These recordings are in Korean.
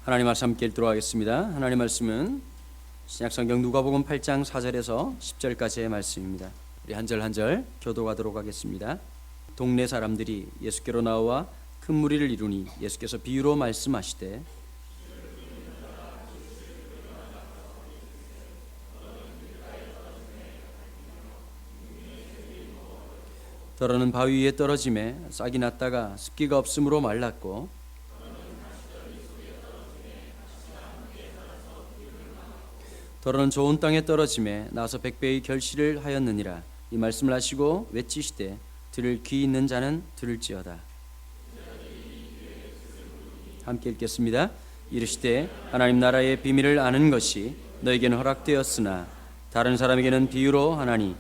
하나님 말씀 함께 읽도록 하겠습니다. 하나님 말씀은 신약성경 누가복음 8장 4절에서 10절까지의 말씀입니다. 우리 한 절 한 절 교독하도록 하겠습니다. 동네 사람들이 예수께로 나와 큰 무리를 이루니 예수께서 비유로 말씀하시되 더러는 바위 위에 떨어짐에 싹이 났다가 습기가 없으므로 말랐고 더러는 좋은 땅에 떨어짐에 나서 백배의 결실을 하였느니라. 이 말씀을 하시고 외치시되 들을 귀 있는 자는 들을지어다. 함께 읽겠습니다. 이르시되 하나님 나라의 비밀을 아는 것이 너에게는 허락되었으나 다른 사람에게는 비유로 하나니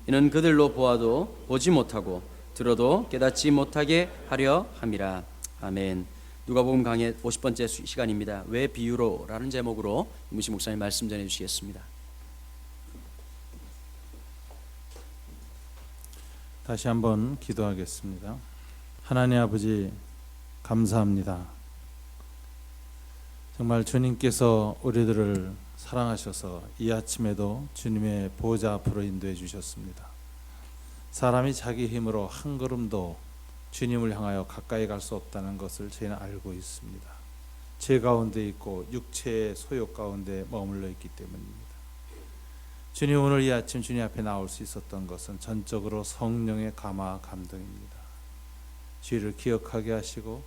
이는 그들로 보아도 보지 못하고 들어도 깨닫지 못하게 하려 함이라. 아멘. 누가복음 강의 50번째 시간입니다. 왜 비유로? 라는 제목으로 이무식 목사님 말씀 전해 주시겠습니다. 다시 한번 기도하겠습니다. 하나님 아버지 감사합니다. 정말 주님께서 우리들을 사랑하셔서 이 아침에도 주님의 보호자 앞으로 인도해 주셨습니다. 사람이 자기 힘으로 한 걸음도 주님을 향하여 가까이 갈 수 없다는 것을 저희는 알고 있습니다. 죄 가운데 있고 육체의 소욕 가운데 머물러 있기 때문입니다. 주님, 오늘 이 아침 주님 앞에 나올 수 있었던 것은 전적으로 성령의 감화 감동입니다. 주를 기억하게 하시고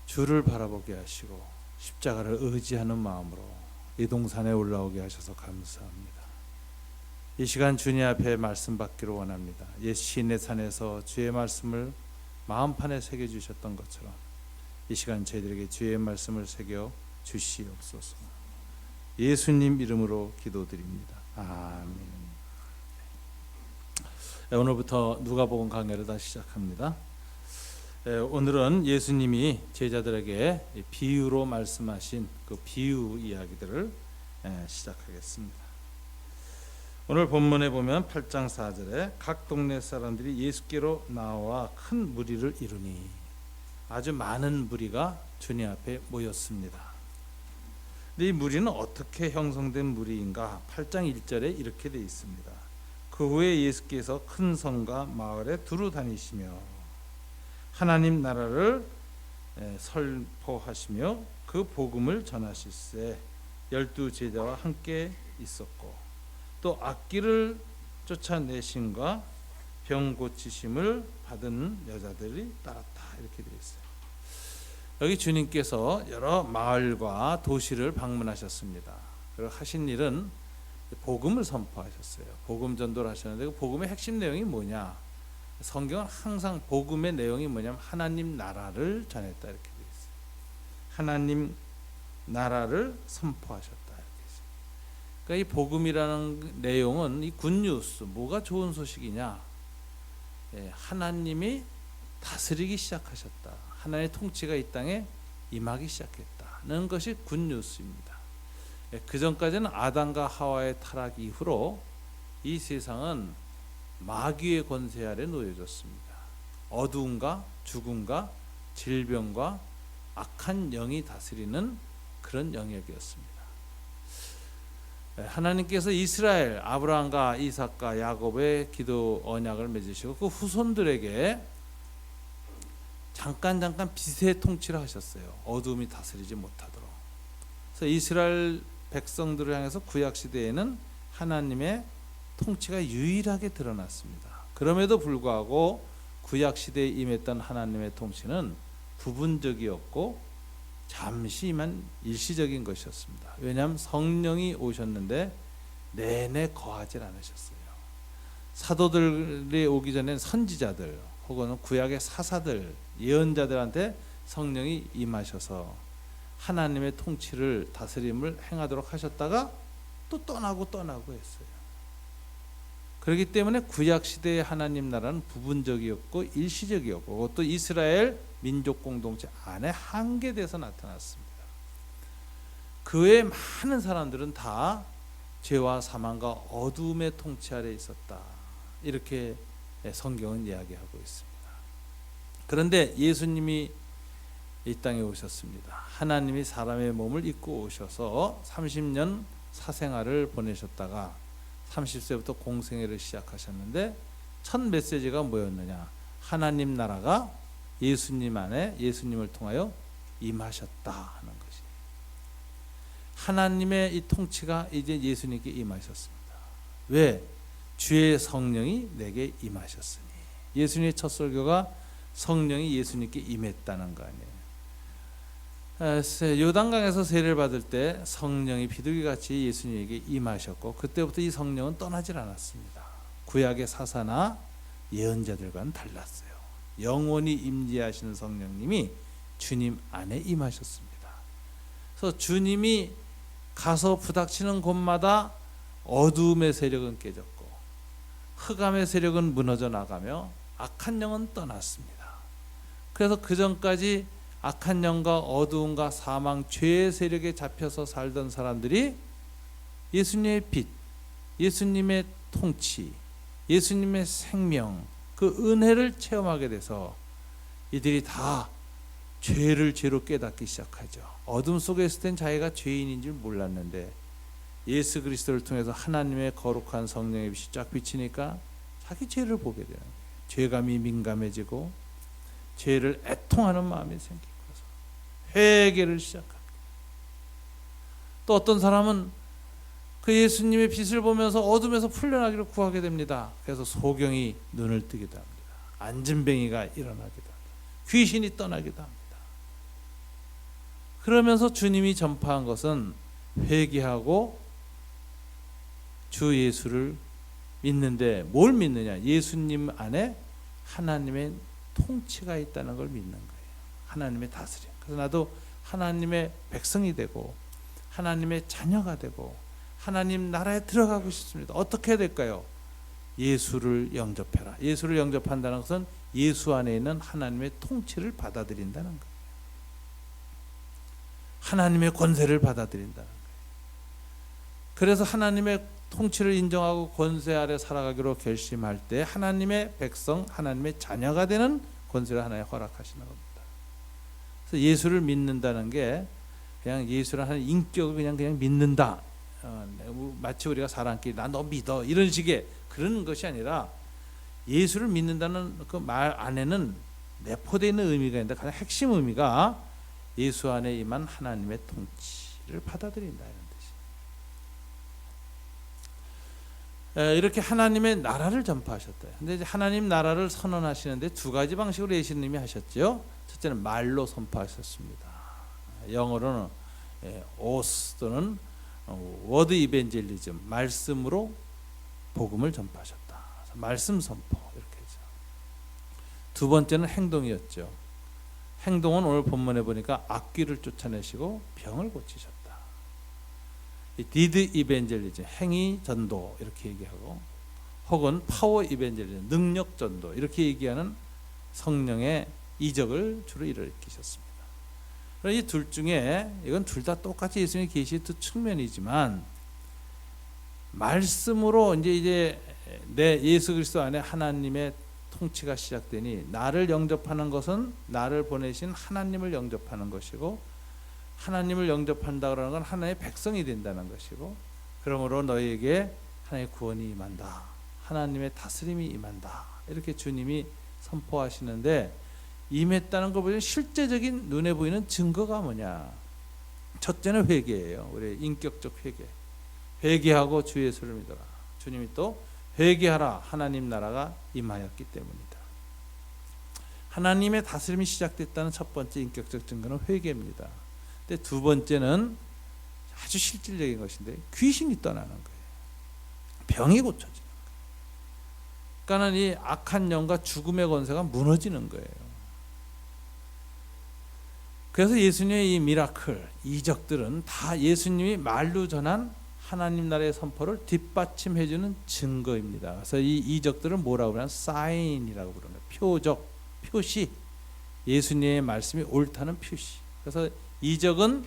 주를 바라보게 하시고 십자가를 의지하는 마음으로 이 동산에 올라오게 하셔서 감사합니다. 이 시간 주님 앞에 말씀 받기를 원합니다. 옛 시내 산에서 주의 말씀을 마음판에 새겨주셨던 것처럼 이 시간 저희들에게 주의 말씀을 새겨 주시옵소서. 예수님 이름으로 기도드립니다. 아멘. 오늘부터 누가복음 강해를 다시 시작합니다. 오늘은 예수님이 제자들에게 비유로 말씀하신 그 비유 이야기들을 시작하겠습니다. 오늘 본문에 보면 8장 4절에 각 동네 사람들이 예수께로 나와 큰 무리를 이루니, 아주 많은 무리가 주님 앞에 모였습니다. 근데 이 무리는 어떻게 형성된 무리인가? 8장 1절에 이렇게 되어 있습니다. 그 후에 예수께서 큰 성과 마을에 두루 다니시며 하나님 나라를 선포하시며 그 복음을 전하실세 12 제자와 함께 있었고 또 악기를 쫓아내심과 병 고치심을 받은 여자들이 따랐다. 이렇게 되어 있어요. 여기 주님께서 여러 마을과 도시를 방문하셨습니다. 그리고 하신 일은 복음을 선포하셨어요. 복음 전도를 하셨는데 그 복음의 핵심 내용이 뭐냐? 성경은 항상 복음의 내용이 뭐냐면 하나님 나라를 전했다. 이렇게 되어 있어요. 하나님 나라를 선포하셨다. 그러니까 이 복음이라는 내용은 이 굿뉴스, 뭐가 좋은 소식이냐? 하나님이 다스리기 시작하셨다. 하나님의 통치가 이 땅에 임하기 시작했다는 것이 굿뉴스입니다. 그 전까지는 아담과 하와의 타락 이후로 이 세상은 마귀의 권세 아래 놓여졌습니다. 어두움과 죽음과 질병과 악한 영이 다스리는 그런 영역이었습니다. 하나님께서 이스라엘 아브라함과 이삭과 야곱의 기도 언약을 맺으시고 그 후손들에게 잠깐 빛의 통치를 하셨어요. 어둠이 다스리지 못하도록. 그래서 이스라엘 백성들을 향해서 구약 시대에는 하나님의 통치가 유일하게 드러났습니다. 그럼에도 불구하고 구약 시대에 임했던 하나님의 통치는 부분적이었고 잠시만 일시적인 것이었습니다. 왜냐하면 성령이 오셨는데 내내 거하지 않으셨어요. 사도들이 오기 전엔 선지자들 혹은 구약의 사사들, 예언자들한테 성령이 임하셔서 하나님의 통치를 다스림을 행하도록 하셨다가 또 떠나고 했어요. 그렇기 때문에 구약 시대의 하나님 나라는 부분적이었고 일시적이었고 그것도 이스라엘 민족 공동체 안에 한계돼서 나타났습니다. 그 외에 많은 사람들은 다 죄와 사망과 어둠의 통치 아래 있었다. 이렇게 성경은 이야기하고 있습니다. 그런데 예수님이 이 땅에 오셨습니다. 하나님이 사람의 몸을 입고 오셔서 30년 사생활을 보내셨다가 30세부터 공생애를 시작하셨는데 첫 메시지가 뭐였느냐? 하나님 나라가 예수님 안에 예수님을 통하여 임하셨다 하는 것이. 하나님의 이 통치가 이제 예수님께 임하셨습니다. 왜? 주의 성령이 내게 임하셨으니. 예수님의 첫 설교가 성령이 예수님께 임했다는 거 아니에요. 요단강에서 세례를 받을 때 성령이 비둘기같이 예수님에게 임하셨고 그때부터 이 성령은 떠나질 않았습니다. 구약의 사사나 예언자들과는 달랐어요. 영원히 임재하시는 성령님이 주님 안에 임하셨습니다. 그래서 주님이 가서 부닥치는 곳마다 어두움의 세력은 깨졌고 흑암의 세력은 무너져 나가며 악한 영은 떠났습니다. 그래서 그 전까지 악한 영과 어두움과 사망, 죄의 세력에 잡혀서 살던 사람들이 예수님의 빛, 예수님의 통치, 예수님의 생명, 그 은혜를 체험하게 돼서 이들이 다 죄를 죄로 깨닫기 시작하죠. 어둠 속에 있을 땐 자기가 죄인인 줄 몰랐는데 예수 그리스도를 통해서 하나님의 거룩한 성령의 빛이 쫙 비치니까 자기 죄를 보게 되는 거예요. 죄감이 민감해지고 죄를 애통하는 마음이 생기고 회개를 시작합니다. 또 어떤 사람은 그 예수님의 빛을 보면서 어둠에서 풀려나기를 구하게 됩니다. 그래서 소경이 눈을 뜨기도 합니다. 안진뱅이가 일어나기도 합니다. 귀신이 떠나기도 합니다. 그러면서 주님이 전파한 것은 회개하고 주 예수를 믿는데 뭘 믿느냐? 예수님 안에 하나님의 통치가 있다는 걸 믿는 거예요. 하나님의 다스림. 그래서 나도 하나님의 백성이 되고 하나님의 자녀가 되고 하나님 나라에 들어가고 싶습니다. 어떻게 해야 될까요? 예수를 영접해라. 예수를 영접한다는 것은 예수 안에 있는 하나님의 통치를 받아들인다는 거예요. 하나님의 권세를 받아들인다는 거예요. 그래서 하나님의 통치를 인정하고 권세 아래 살아가기로 결심할 때 하나님의 백성, 하나님의 자녀가 되는 권세를 하나에 허락하시는 겁니다. 그래서 예수를 믿는다는 게 그냥 예수를 하는 인격을 그냥 믿는다. 마치 우리가 사람끼리 나 너 믿어 이런 식의 그런 것이 아니라 예수를 믿는다는 그 말 안에는 내포되어 있는 의미가 있는데 가장 핵심 의미가 예수 안에 임한 하나님의 통치를 받아들인다 이런 뜻이에요. 이렇게 하나님의 나라를 전파하셨다. 근데 이제 하나님 나라를 선언하시는데 두 가지 방식으로 예수님이 하셨죠. 첫째는 말로 선포하셨습니다. 영어로는 오스 또는 워드 이벤젤리즘, 말씀으로 복음을 전파하셨다. 말씀 선포 이렇게 해서. 두 번째는 행동이었죠. 행동은 오늘 본문에 보니까 악귀를 쫓아내시고 병을 고치셨다. 디드 이벤젤리즘, 행위 전도 이렇게 얘기하고 혹은 파워 이벤젤리즘, 능력 전도 이렇게 얘기하는 성령의 이적을 주로 일으키셨습니다. 이 둘 중에 이건 둘 다 똑같이 예수님의 계시의 두 측면이지만 말씀으로 이제 내 예수 그리스도 안에 하나님의 통치가 시작되니 나를 영접하는 것은 나를 보내신 하나님을 영접하는 것이고 하나님을 영접한다 그러는 건 하나님의 백성이 된다는 것이고 그러므로 너희에게 하나님의 구원이 임한다. 하나님의 다스림이 임한다. 이렇게 주님이 선포하시는데 임했다는 것 보면 실제적인 눈에 보이는 증거가 뭐냐? 첫째는 회개예요. 우리 인격적 회개. 회개하고 주 예수를 믿어라. 주님이 또 회개하라. 하나님 나라가 임하였기 때문이다. 하나님의 다스림이 시작됐다는 첫 번째 인격적 증거는 회개입니다. 근데 두 번째는 아주 실질적인 것인데 귀신이 떠나는 거예요. 병이 고쳐지는 거예요. 그러니까 이 악한 영과 죽음의 권세가 무너지는 거예요. 그래서 예수님의 이 미라클, 이적들은 다 예수님이 말로 전한 하나님 나라의 선포를 뒷받침해주는 증거입니다. 그래서 이 이적들은 뭐라고 그러냐? 사인이라고 부르는 거예요. 표적, 표시. 예수님의 말씀이 옳다는 표시. 그래서 이적은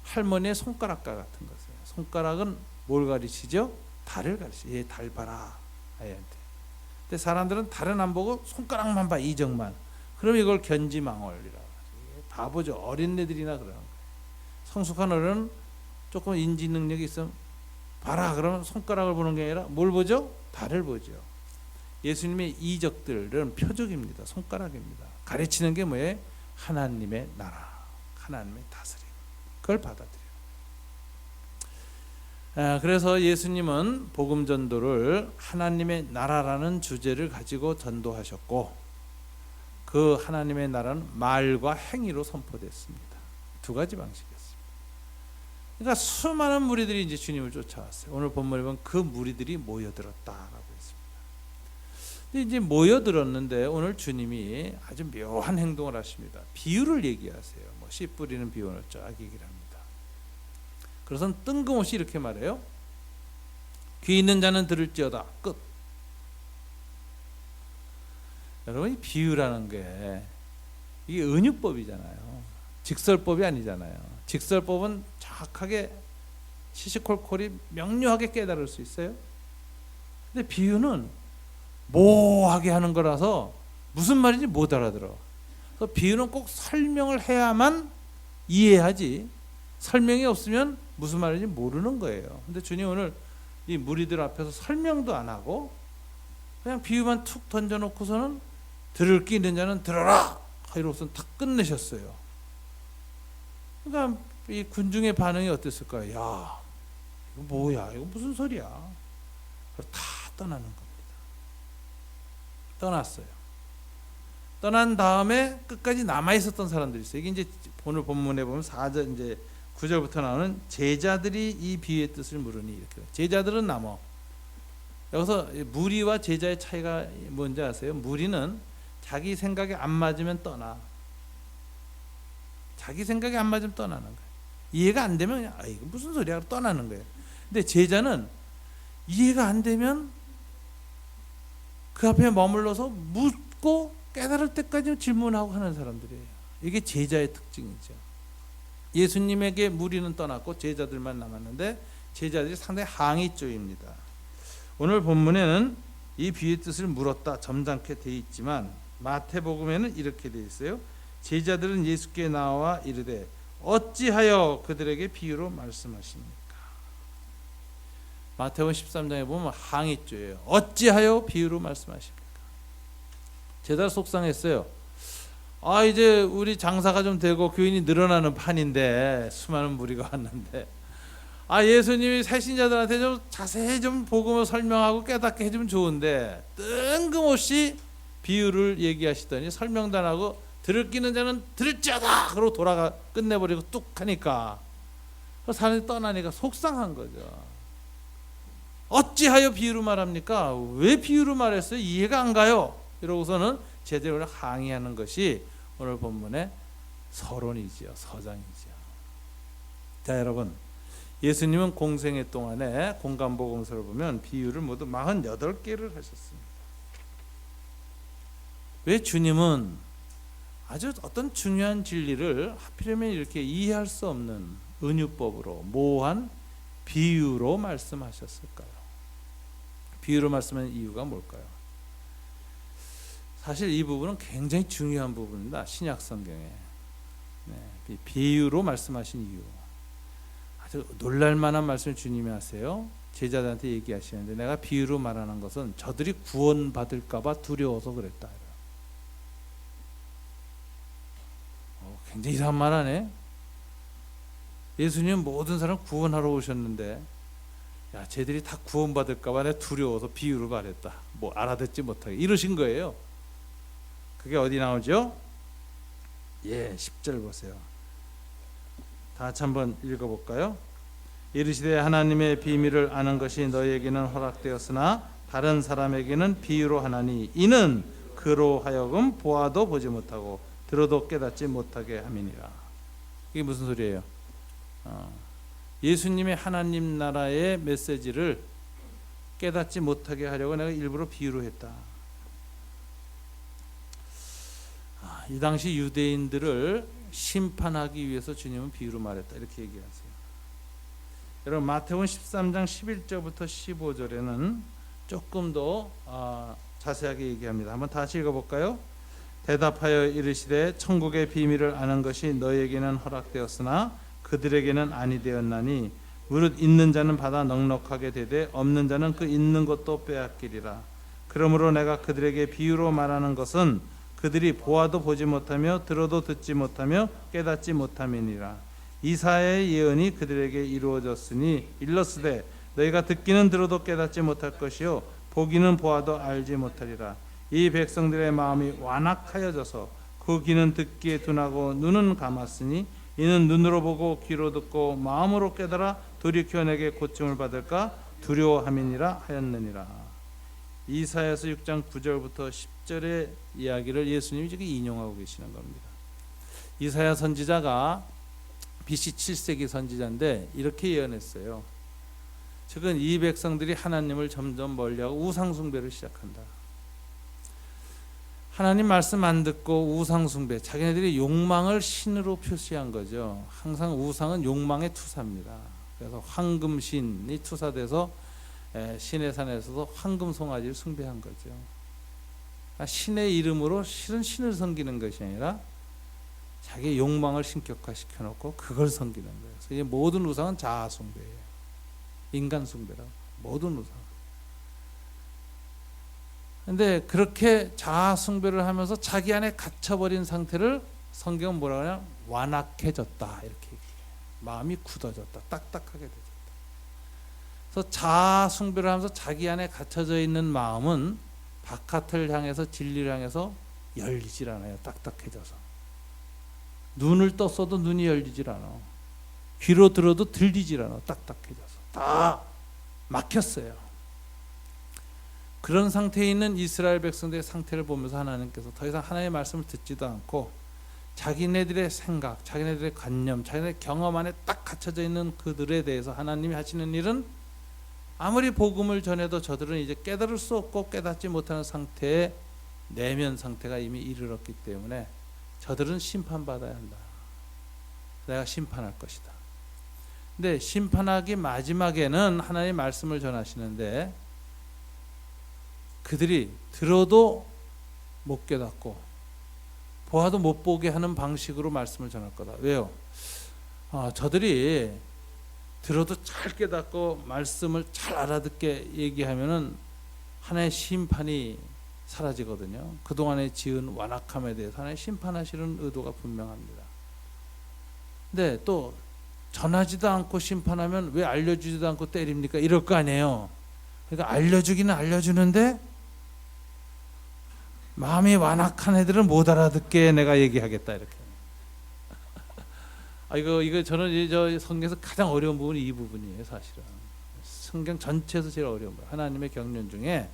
할머니의 손가락과 같은 것이에요. 손가락은 뭘 가리치죠? 달을 가리치죠. 얘 달 봐라. 아이한테. 근데 사람들은 달은 안 보고 손가락만 봐. 이적만. 그럼 이걸 견지망월이라고 하죠. 다 보죠. 어린애들이나 그러는 거예요. 성숙한 어른은 조금 인지 능력이 있으면 봐라 그러면 손가락을 보는 게 아니라 뭘 보죠? 달을 보죠. 예수님의 이적들은 표적입니다. 손가락입니다. 가르치는 게 뭐예요? 하나님의 나라, 하나님의 다스림. 그걸 받아들여요. 그래서 예수님은 복음 전도를 하나님의 나라라는 주제를 가지고 전도하셨고, 그 하나님의 나라는 말과 행위로 선포됐습니다. 두 가지 방식이었습니다. 그러니까 수많은 무리들이 이제 주님을 쫓아왔어요. 오늘 본문에 보면 그 무리들이 모여들었다라고 했습니다. 근데 이제 모여들었는데 오늘 주님이 아주 묘한 행동을 하십니다. 비유를 얘기하세요. 뭐 씨 뿌리는 비유를 쫙 얘기를 합니다. 그래서 뜬금없이 이렇게 말해요. 귀 있는 자는 들을지어다. 끝. 여러분, 이 비유라는 게 이게 은유법이잖아요. 직설법이 아니잖아요. 직설법은 정확하게 시시콜콜이 명료하게 깨달을 수 있어요. 근데 비유는 모호하게 하는 거라서 무슨 말인지 못 알아들어. 그래서 비유는 꼭 설명을 해야만 이해하지, 설명이 없으면 무슨 말인지 모르는 거예요. 근데 주님 오늘 이 무리들 앞에서 설명도 안 하고 그냥 비유만 툭 던져놓고서는 들을 게 있는 자는 들어라 이러고서 다 끝내셨어요. 그러니까 이 군중의 반응이 어땠을까요? 야, 이거 뭐야? 이거 무슨 소리야? 다 떠나는 겁니다. 떠났어요. 떠난 다음에 끝까지 남아 있었던 사람들이 있어요. 이게 이제 오늘 본문에 보면 4절 이제 9절부터 나오는 제자들이 이 비유의 뜻을 물으니 이렇게. 제자들은 남어. 여기서 무리와 제자의 차이가 뭔지 아세요? 무리는 자기 생각에 안 맞으면 떠나. 자기 생각에 안 맞으면 떠나는 거예요. 이해가 안 되면 그냥 이거 무슨 소리야? 떠나는 거예요. 근데 제자는 이해가 안 되면 그 앞에 머물러서 묻고 깨달을 때까지 질문하고 하는 사람들이에요. 이게 제자의 특징이죠. 예수님에게 무리는 떠났고 제자들만 남았는데 제자들이 상당히 항의조입니다. 오늘 본문에는 이 비유의 뜻을 물었다 점잖게 돼 있지만 마태복음에는 이렇게 돼 있어요. 제자들은 예수께 나와 이르되 어찌하여 그들에게 비유로 말씀하십니까? 마태복음 13장에 보면 항의조예요. 어찌하여 비유로 말씀하십니까? 제자들 속상했어요. 이제 우리 장사가 좀 되고 교인이 늘어나는 판인데 수많은 무리가 왔는데 예수님이 새신자들한테 좀 자세히 좀 복음을 설명하고 깨닫게 해주면 좋은데 뜬금없이 비유를 얘기하시더니 설명도 안 하고 들을 끼는 자는 들을지어다 그러고 돌아가 끝내버리고 뚝 하니까 사람들이 떠나니까 속상한 거죠. 어찌하여 비유로 말합니까? 왜 비유로 말했어요? 이해가 안 가요. 이러고서는 제대로 항의하는 것이 오늘 본문의 서론이지요. 서장이지요. 자, 여러분, 예수님은 공생애 동안에 공간복음서를 보면 비유를 모두 48개를 하셨습니다. 왜 주님은 아주 어떤 중요한 진리를 하필이면 이렇게 이해할 수 없는 은유법으로 모호한 비유로 말씀하셨을까요? 비유로 말씀하는 이유가 뭘까요? 사실 이 부분은 굉장히 중요한 부분입니다. 신약 성경에 비유로 말씀하신 이유, 아주 놀랄만한 말씀을 주님이 하세요. 제자들한테 얘기하시는데 내가 비유로 말하는 것은 저들이 구원받을까 봐 두려워서 그랬다. 굉장히 이상한 말 하네. 예수님은 모든 사람 구원하러 오셨는데 쟤들이 다 구원받을까 봐 내가 두려워서 비유로 말했다. 뭐 알아듣지 못하게 이러신 거예요. 그게 어디 나오죠? 10절 보세요. 다 같이 한번 읽어볼까요? 이르시되 하나님의 비밀을 아는 것이 너희에게는 허락되었으나 다른 사람에게는 비유로 하나니 이는 그로 하여금 보아도 보지 못하고 들어도 깨닫지 못하게 함이니라. 이게 무슨 소리예요? 예수님의 하나님 나라의 메시지를 깨닫지 못하게 하려고 내가 일부러 비유로 했다. 이 당시 유대인들을 심판하기 위해서 주님은 비유로 말했다. 이렇게 얘기하세요. 여러분 마태복음 13장 11절부터 15절에는 조금 더 자세하게 얘기합니다. 한번 다시 읽어볼까요? 대답하여 이르시되 천국의 비밀을 아는 것이 너희에게는 허락되었으나 그들에게는 아니 되었나니 무릇 있는 자는 받아 넉넉하게 되되 없는 자는 그 있는 것도 빼앗기리라. 그러므로 내가 그들에게 비유로 말하는 것은 그들이 보아도 보지 못하며 들어도 듣지 못하며 깨닫지 못함이니라. 이사야의 예언이 그들에게 이루어졌으니 일렀으되 너희가 듣기는 들어도 깨닫지 못할 것이요 보기는 보아도 알지 못하리라. 이 백성들의 마음이 완악하여져서 그 귀는 듣기에 둔하고 눈은 감았으니 이는 눈으로 보고 귀로 듣고 마음으로 깨달아 돌이켜 내게 고침을 받을까 두려워함이니라 하였느니라. 이사야서 6장 9절부터 10절의 이야기를 예수님이 지금 인용하고 계시는 겁니다. 이사야 선지자가 BC 7세기 선지자인데 이렇게 예언했어요. 즉은 이 백성들이 하나님을 점점 멀리하고 우상 숭배를 시작한다. 하나님 말씀 안 듣고 우상 숭배, 자기네들이 욕망을 신으로 표시한 거죠. 항상 우상은 욕망의 투사입니다. 그래서 황금신이 투사돼서 신의 산에서도 황금 송아지를 숭배한 거죠. 신의 이름으로 실은 신을 섬기는 것이 아니라 자기의 욕망을 신격화시켜 놓고 그걸 섬기는 거예요. 그래서 이 모든 우상은 자아 숭배예요. 인간 숭배라고. 모든 우상. 근데 그렇게 자아 숭배를 하면서 자기 안에 갇혀버린 상태를 성경은 뭐라 그러냐? 완악해졌다 이렇게 얘기해요. 마음이 굳어졌다. 딱딱하게 되졌다. 그래서 자아 숭배를 하면서 자기 안에 갇혀져 있는 마음은 바깥을 향해서 진리를 향해서 열리질 않아요. 딱딱해져서. 눈을 떴어도 눈이 열리질 않아. 귀로 들어도 들리질 않아. 딱딱해져서. 다 막혔어요. 그런 상태에 있는 이스라엘 백성들의 상태를 보면서 하나님께서 더 이상 하나님의 말씀을 듣지도 않고 자기네들의 생각, 자기네들의 관념, 자기네들의 경험 안에 딱 갇혀져 있는 그들에 대해서 하나님이 하시는 일은 아무리 복음을 전해도 저들은 이제 깨달을 수 없고 깨닫지 못하는 상태에 내면 상태가 이미 이르렀기 때문에 저들은 심판받아야 한다. 내가 심판할 것이다. 근데 심판하기 마지막에는 하나님의 말씀을 전하시는데 그들이 들어도 못 깨닫고 보아도 못 보게 하는 방식으로 말씀을 전할 거다. 왜요? 저들이 들어도 잘 깨닫고 말씀을 잘 알아듣게 얘기하면은 하나의 심판이 사라지거든요. 그동안에 지은 완악함에 대해서 하나의 심판하시는 의도가 분명합니다. 근데 또 전하지도 않고 심판하면 왜 알려주지도 않고 때립니까? 이럴 거 아니에요. 그러니까 알려주기는 알려주는데 마음이 완악한 애들은 못 알아듣게 내가 얘기하겠다 이렇게. 이거 저는 저 성경에서 가장 어려운 부분이 이 부분이에요, 사실은. 성경 전체에서 제일 어려운 거예요. 하나님의 경륜 중에.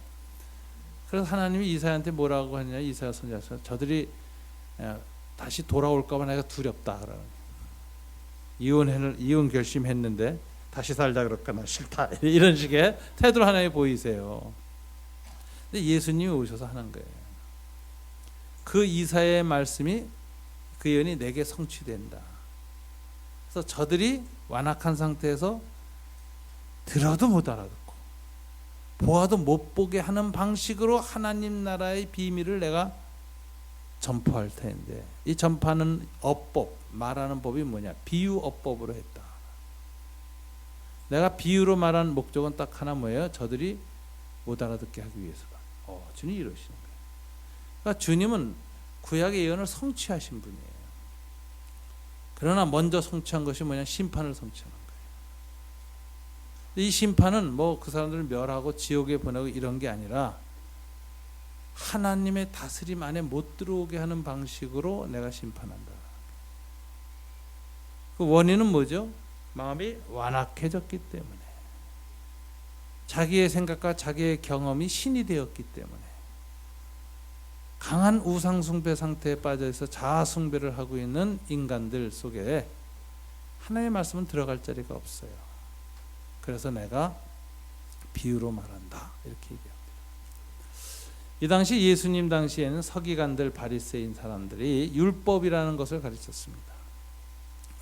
그래서 하나님이 이사야한테 뭐라고 하느냐? 이사야 선지자서 저들이 다시 돌아올까 봐 내가 두렵다 그러는. 이혼 결심했는데 다시 살자 그럴까나 싫다 이런 식의 태도를 하나님 보이세요. 근데 예수님이 오셔서 하는 거예요. 그 이사야의 말씀이 그 예언이 내게 성취된다. 그래서 저들이 완악한 상태에서 들어도 못 알아듣고 보아도 못 보게 하는 방식으로 하나님 나라의 비밀을 내가 전파할 텐데 이 전파는 어법, 말하는 법이 뭐냐? 비유어법으로 했다. 내가 비유로 말한 목적은 딱 하나 뭐예요? 저들이 못 알아듣게 하기 위해서다. 주님이 이러시는 거예요. 그러니까 주님은 구약의 예언을 성취하신 분이에요. 그러나 먼저 성취한 것이 뭐냐? 심판을 성취하는 거예요. 이 심판은 뭐 그 사람들을 멸하고 지옥에 보내고 이런 게 아니라 하나님의 다스림 안에 못 들어오게 하는 방식으로 내가 심판한다. 그 원인은 뭐죠? 마음이 완악해졌기 때문에, 자기의 생각과 자기의 경험이 신이 되었기 때문에, 강한 우상숭배 상태에 빠져있어 자아숭배를 하고 있는 인간들 속에 하나님의 말씀은 들어갈 자리가 없어요. 그래서 내가 비유로 말한다 이렇게 얘기합니다. 이 당시 예수님 당시에는 서기관들, 바리새인 사람들이 율법이라는 것을 가르쳤습니다.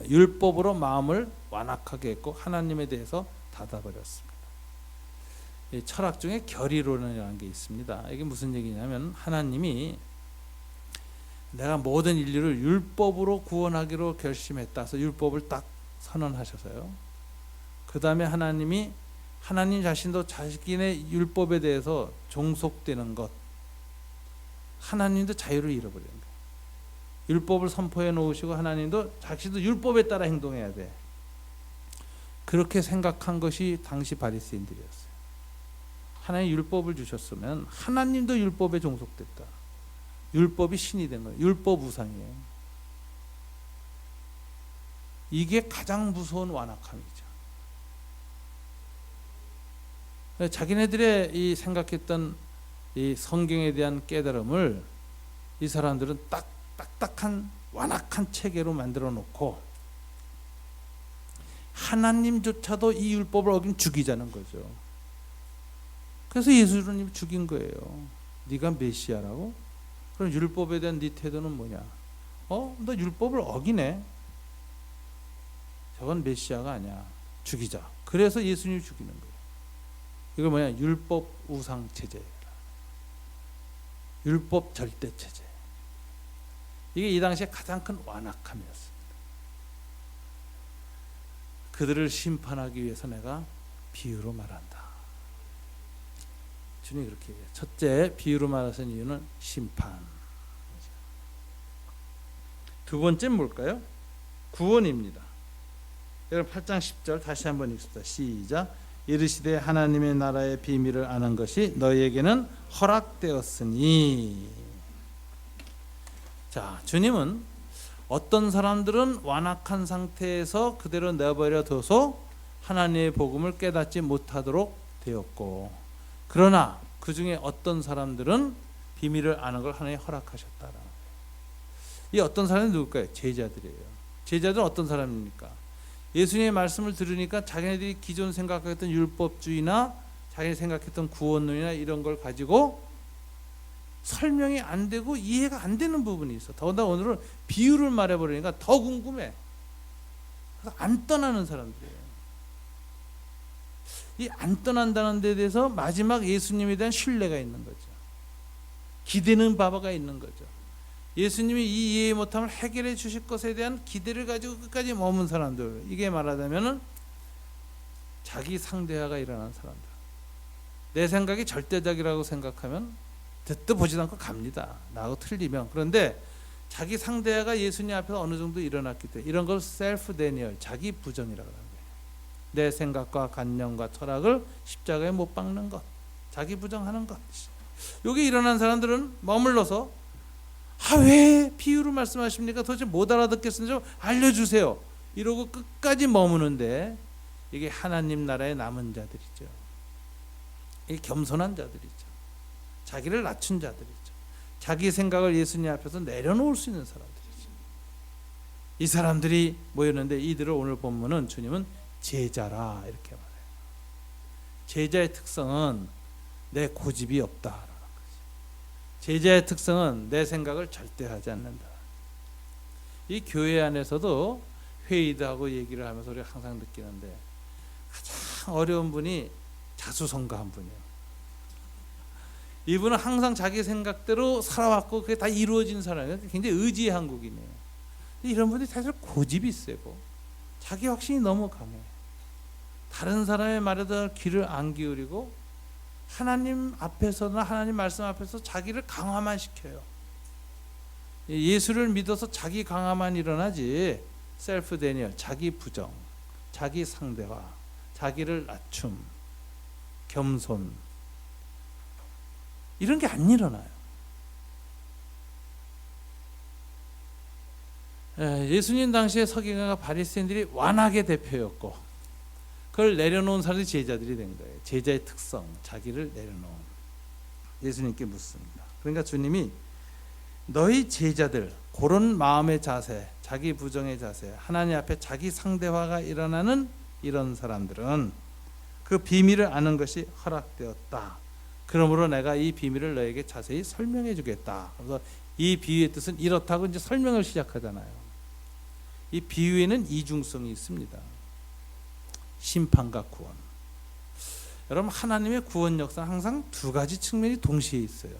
율법으로 마음을 완악하게 했고 하나님에 대해서 닫아버렸습니다. 이 철학 중에 결의론이라는 게 있습니다. 이게 무슨 얘기냐면 하나님이 내가 모든 인류를 율법으로 구원하기로 결심했다. 그래서 율법을 딱 선언하셔서요. 그 다음에 하나님이 하나님 자신도 자신의 율법에 대해서 종속되는 것, 하나님도 자유를 잃어버리는 거예요. 율법을 선포해 놓으시고 하나님도 자신도 율법에 따라 행동해야 돼. 그렇게 생각한 것이 당시 바리새인들이었어요. 하나님 율법을 주셨으면 하나님도 율법에 종속됐다. 율법이 신이 된 거예요. 율법 우상이에요. 이게 가장 무서운 완악함이죠. 자기네들의 이 생각했던 이 성경에 대한 깨달음을 이 사람들은 딱딱한 완악한 체계로 만들어 놓고 하나님조차도 이 율법을 어긴 죽이자는 거죠. 그래서 예수님 죽인 거예요. 네가 메시아라고? 그럼 율법에 대한 네 태도는 뭐냐? 너 율법을 어기네. 저건 메시아가 아니야. 죽이자. 그래서 예수님 죽이는 거예요. 이걸 뭐냐? 율법 우상 체제. 율법 절대 체제. 이게 이 당시에 가장 큰 완악함이었습니다. 그들을 심판하기 위해서 내가 비유로 말한다. 주님이 그렇게 얘기해요. 첫째, 비유로 말하신 이유는 심판. 두 번째는 뭘까요? 구원입니다. 여러분 8장 10절 다시 한번 읽습니다. 시작. 이르시되 하나님의 나라의 비밀을 아는 것이 너희에게는 허락되었으니. 자, 주님은 어떤 사람들은 완악한 상태에서 그대로 내버려 둬서 하나님의 복음을 깨닫지 못하도록 되었고, 그러나 그 중에 어떤 사람들은 비밀을 아는 걸 하나님이 허락하셨다라는 거예요. 이 어떤 사람이 누굴까요? 제자들이에요. 제자들은 어떤 사람입니까? 예수님의 말씀을 들으니까 자기네들이 기존 생각했던 율법주의나 자기네 생각했던 구원론이나 이런 걸 가지고 설명이 안 되고 이해가 안 되는 부분이 있어. 더군다나 오늘은 비유를 말해버리니까 더 궁금해. 그래서 안 떠나는 사람들이에요. 이 안 떠난다는 데 대해서 마지막 예수님에 대한 신뢰가 있는 거죠. 기대는 바가 있는 거죠. 예수님이 이 이해 못함을 해결해 주실 것에 대한 기대를 가지고 끝까지 머문 사람들. 이게 말하자면은 자기 상대화가 일어난 사람들. 내 생각이 절대적이라고 생각하면 듣도 보지도 않고 갑니다. 나하고 틀리면. 그런데 자기 상대화가 예수님 앞에서 어느 정도 일어났기 때문에 이런 걸 셀프 데니얼, 자기 부정이라고 하는 거예요. 내 생각과 관념과 철학을 십자가에 못 박는 것, 자기 부정하는 것. 여기 일어난 사람들은 머물러서 왜 비유로 말씀하십니까? 도대체 못 알아듣겠으니 좀 알려주세요. 이러고 끝까지 머무는데 이게 하나님 나라의 남은 자들이죠. 이 겸손한 자들이죠. 자기를 낮춘 자들이죠. 자기 생각을 예수님 앞에서 내려놓을 수 있는 사람들이죠. 이 사람들이 모였는데 이들을 오늘 본문은 주님은 제자라 이렇게 말해요. 제자의 특성은 내 고집이 없다라는 거지. 제자의 특성은 내 생각을 절대 하지 않는다. 이 교회 안에서도 회의도 하고 얘기를 하면서 우리가 항상 느끼는데 가장 어려운 분이 자수성가한 분이에요. 이분은 항상 자기 생각대로 살아왔고 그게 다 이루어진 사람이에요. 굉장히 의지의 한국인이에요. 이런 분들이 사실 고집이 세고 자기 확신이 너무 강해. 다른 사람의 말에도 귀를 안 기울이고 하나님 앞에서나 하나님 말씀 앞에서 자기를 강화만 시켜요. 예수를 믿어서 자기 강화만 일어나지 셀프 데니얼, 자기 부정, 자기 상대화, 자기를 낮춤, 겸손 이런 게 안 일어나요. 예수님 당시에 서기관과 바리새인들이 완악의 대표였고 그걸 내려놓은 사람들이 제자들이 된 거예요. 제자의 특성, 자기를 내려놓은. 예수님께 묻습니다. 그러니까 주님이 너희 제자들 그런 마음의 자세, 자기 부정의 자세, 하나님 앞에 자기 상대화가 일어나는 이런 사람들은 그 비밀을 아는 것이 허락되었다. 그러므로 내가 이 비밀을 너에게 자세히 설명해 주겠다. 그래서 이 비유의 뜻은 이렇다고 이제 설명을 시작하잖아요. 이 비유에는 이중성이 있습니다. 심판과 구원. 여러분 하나님의 구원 역사는 항상 두 가지 측면이 동시에 있어요.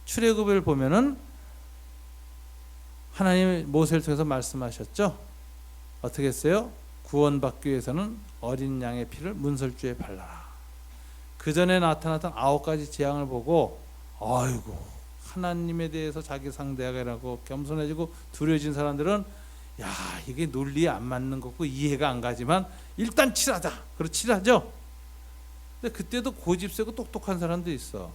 출애굽을 보면은 하나님이 모세를 통해서 말씀하셨죠. 어떻게 했어요? 구원받기 위해서는 어린 양의 피를 문설주에 발라라. 그 전에 나타났던 9가지 재앙을 보고 아이고, 하나님에 대해서 자기 상대하고 겸손해지고 두려워진 사람들은 야, 이게 논리에 안 맞는 거고 이해가 안 가지만 일단 칠하자. 그렇게 칠하죠. 근데 그때도 고집세고 똑똑한 사람도 있어.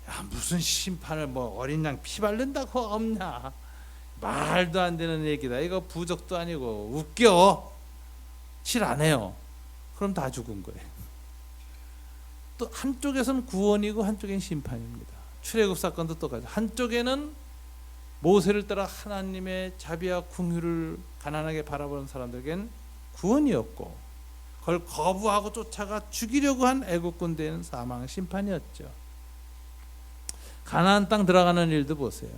야, 무슨 심판을 뭐 어린 양 피 바른다고 없냐. 말도 안 되는 얘기다. 이거 부적도 아니고 웃겨. 칠 안 해요. 그럼 다 죽은 거예요. 또 한쪽에서는 구원이고 한쪽엔 심판입니다. 출애굽 사건도 똑같아요. 한쪽에는 모세를 따라 하나님의 자비와 긍휼을 가난하게 바라보는 사람들에겐 구원이었고, 그걸 거부하고 쫓아가 죽이려고 한 애국 군대는 사망 심판이었죠. 가나안 땅 들어가는 일도 보세요.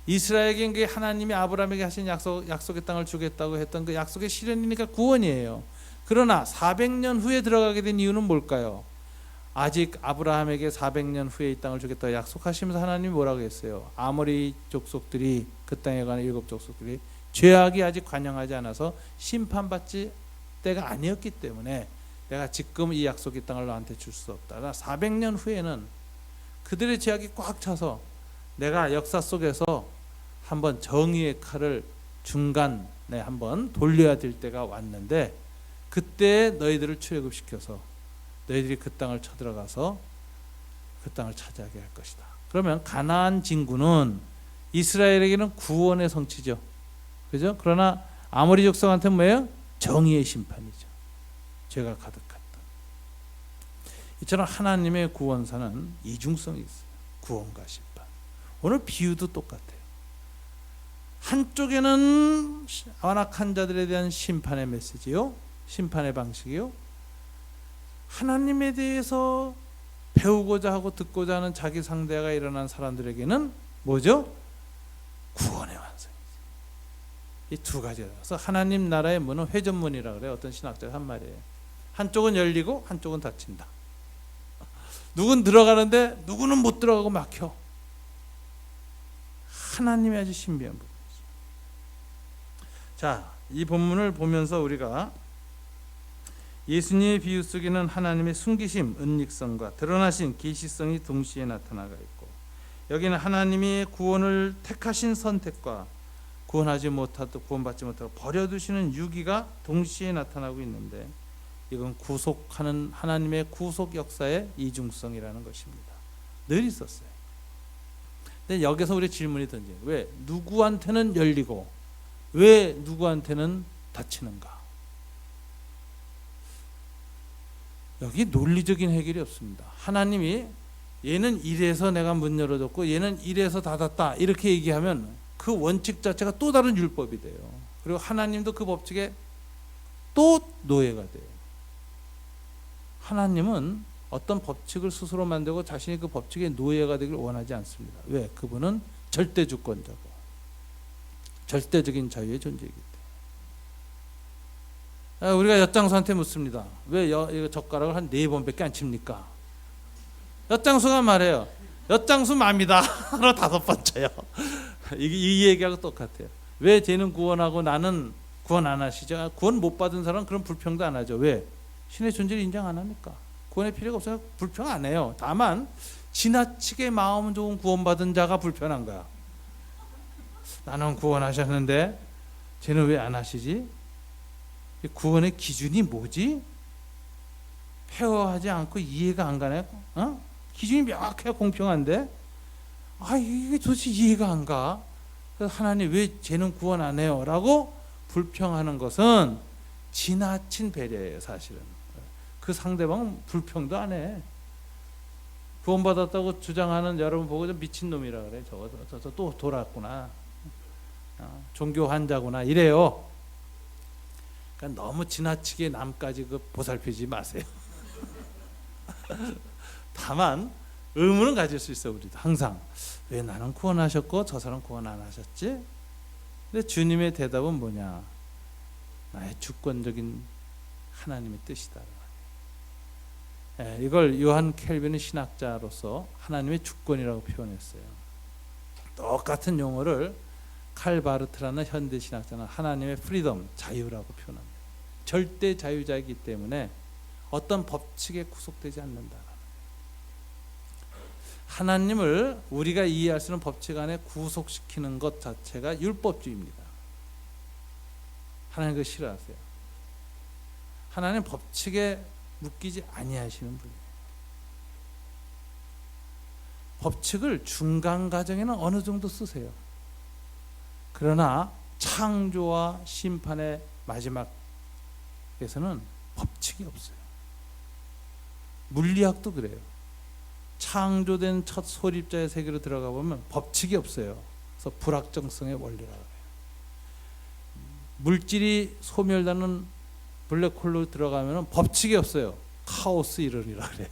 이스라엘에게 하나님이 아브라함에게 하신 약속의 땅을 주겠다고 했던 그 약속의 실현이니까 구원이에요. 그러나 400년 후에 들어가게 된 이유는 뭘까요? 아직 아브라함에게 400년 후에 이 땅을 주겠다고 약속하시면서 하나님이 뭐라고 했어요? 아모리 족속들이, 그 땅에 가는 7 족속들이 죄악이 아직 관영하지 않아서 심판받지 때가 아니었기 때문에 내가 지금 이 약속의 땅을 너한테 줄 수 없다. 400년 후에는 그들의 죄악이 꽉 차서 내가 역사 속에서 한번 정의의 칼을 중간에 한번 돌려야 될 때가 왔는데, 그때 너희들을 출애굽시켜서 너희들이 그 땅을 쳐들어가서 그 땅을 차지하게 할 것이다. 그러면 가나안 진구는 이스라엘에게는 구원의 성취죠. 그죠? 그러나 아모리 족속한테는 뭐예요? 정의의 심판이죠. 죄가 가득했던. 이처럼 하나님의 구원사는 이중성이 있어요. 구원과 심판. 오늘 비유도 똑같아요. 한쪽에는 완악한 자들에 대한 심판의 메시지요, 심판의 방식이요. 하나님에 대해서 배우고자 하고 듣고자 하는 자기 상대가 일어난 사람들에게는 뭐죠? 구원의 완성이죠. 이 두 가지가. 그래서 하나님 나라의 문은 회전문이라고 그래요. 어떤 신학자가 한 말이에요. 한쪽은 열리고 한쪽은 닫힌다. 누군 들어가는데 누구는 못 들어가고 막혀. 하나님의 아주 신비한 부분이죠. 자, 이 본문을 보면서 우리가 예수님의 비유 속에는 하나님의 숨기심, 은닉성과 드러나신 계시성이 동시에 나타나가 있고, 여기는 하나님이 구원을 택하신 선택과 구원받지 못하고 버려두시는 유기가 동시에 나타나고 있는데, 이건 구속하는 하나님의 구속 역사의 이중성이라는 것입니다. 늘 있었어요. 근데 여기서 우리 질문이 던져요. 왜 누구한테는 열리고 왜 누구한테는 닫히는가? 여기 논리적인 해결이 없습니다. 하나님이 얘는 이래서 내가 문 열어줬고 얘는 이래서 닫았다 이렇게 얘기하면 그 원칙 자체가 또 다른 율법이 돼요. 그리고 하나님도 그 법칙에 또 노예가 돼요. 하나님은 어떤 법칙을 스스로 만들고 자신이 그 법칙의 노예가 되길 원하지 않습니다. 왜? 그분은 절대 주권자고 절대적인 자유의 존재이기 때문에. 우리가 엿장수한테 묻습니다. 왜 젓가락을 한 4번밖에 안 칩니까? 엿장수가 말해요. 엿장수 맘이다. 하나 5번 쳐요. 이 얘기하고 똑같아요. 왜 쟤는 구원하고 나는 구원 안 하시죠? 구원 못 받은 사람은 그런 불평도 안 하죠. 왜? 신의 존재를 인정 안 합니까? 구원의 필요가 없어서 불평 안 해요. 다만 지나치게 마음 좋은 구원받은 자가 불편한 거야. 나는 구원하셨는데 쟤는 왜 안 하시지? 구원의 기준이 뭐지? 폐허하지 않고 이해가 안 가네. 기준이 명확해야 공평한데 이게 도대체 이해가 안 가. 그래서 하나님 왜 쟤는 구원 안 해요? 라고 불평하는 것은 지나친 배려예요. 사실은 그 상대방은 불평도 안 해. 구원받았다고 주장하는 여러분 보고 좀 미친놈이라 그래. 저거 또 돌았구나. 종교 환자구나 이래요. 그러니까 너무 지나치게 남까지 보살피지 마세요. 다만 의문은 가질 수 있어. 우리도 항상 왜 나는 구원하셨고 저 사람 구원 안 하셨지? 근데 주님의 대답은 뭐냐? 나의 주권적인 하나님의 뜻이다. 이걸 요한 켈빈은 신학자로서 하나님의 주권이라고 표현했어요. 똑같은 용어를 칼 바르트라는 현대 신학자는 하나님의 프리덤, 자유라고 표현합니다. 절대 자유자이기 때문에 어떤 법칙에 구속되지 않는다. 하나님을 우리가 이해할 수 있는 법칙 안에 구속시키는 것 자체가 율법주의입니다. 하나님 그거 싫어하세요. 하나님 법칙에 묶이지 아니하시는 분이에요. 법칙을 중간 과정에는 어느 정도 쓰세요. 그러나 창조와 심판의 마지막에서는 법칙이 없어요. 물리학도 그래요. 창조된 첫 소립자의 세계로 들어가 보면 법칙이 없어요. 그래서 불확정성의 원리라고 해요. 물질이 소멸되는 블랙홀로 들어가면 법칙이 없어요. 카오스 이론이라고 그래요.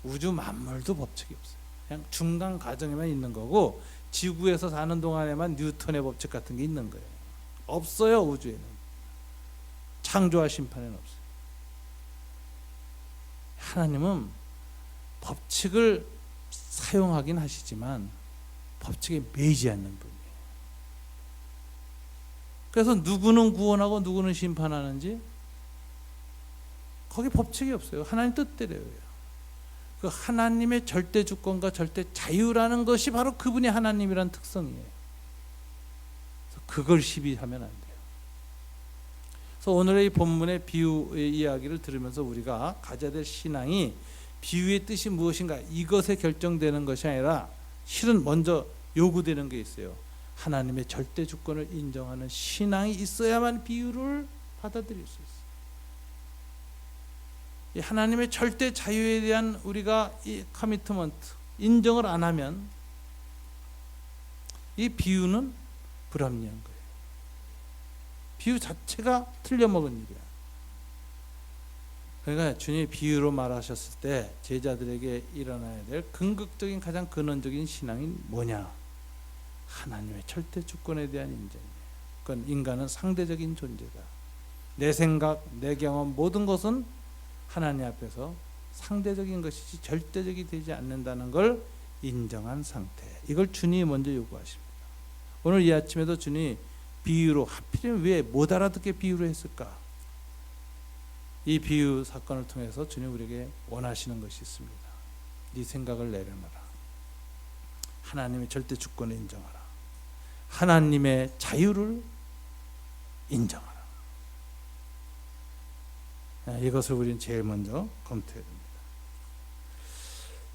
우주 만물도 법칙이 없어요. 그냥 중간 과정에만 있는 거고, 지구에서 사는 동안에만 뉴턴의 법칙 같은 게 있는 거예요. 없어요. 우주에는 창조와 심판에는 없어요. 하나님은 법칙을 사용하긴 하시지만 법칙에 매이지 않는 분이에요. 그래서 누구는 구원하고 누구는 심판하는지 거기 법칙이 없어요. 하나님 뜻대로예요. 그 하나님의 절대 주권과 절대 자유라는 것이 바로 그분의 하나님이란 특성이에요. 그래서 그걸 시비하면 안 돼요. 그래서 오늘의 이 본문의 비유의 이야기를 들으면서 우리가 가져야 될 신앙이 비유의 뜻이 무엇인가 이것에 결정되는 것이 아니라 실은 먼저 요구되는 게 있어요. 하나님의 절대 주권을 인정하는 신앙이 있어야만 비유를 받아들일 수 있어요. 이 하나님의 절대 자유에 대한 우리가 이 커미트먼트, 인정을 안 하면 이 비유는 불합리한 거예요. 비유 자체가 틀려먹은 일이야. 그러니까 주님이 비유로 말하셨을 때 제자들에게 일어나야 될 근극적인 가장 근원적인 신앙이 뭐냐? 하나님의 절대 주권에 대한 인정이에요. 그건 인간은 상대적인 존재다. 내 생각, 내 경험 모든 것은 하나님 앞에서 상대적인 것이지 절대적이 되지 않는다는 걸 인정한 상태. 이걸 주님이 먼저 요구하십니다. 오늘 이 아침에도 주님이 비유로, 하필이면 왜 못 알아듣게 비유로 했을까? 이 비유 사건을 통해서 주님 우리에게 원하시는 것이 있습니다. 네 생각을 내려놔라. 하나님의 절대 주권을 인정하라. 하나님의 자유를 인정하라. 이것을 우리는 제일 먼저 검토해야 됩니다.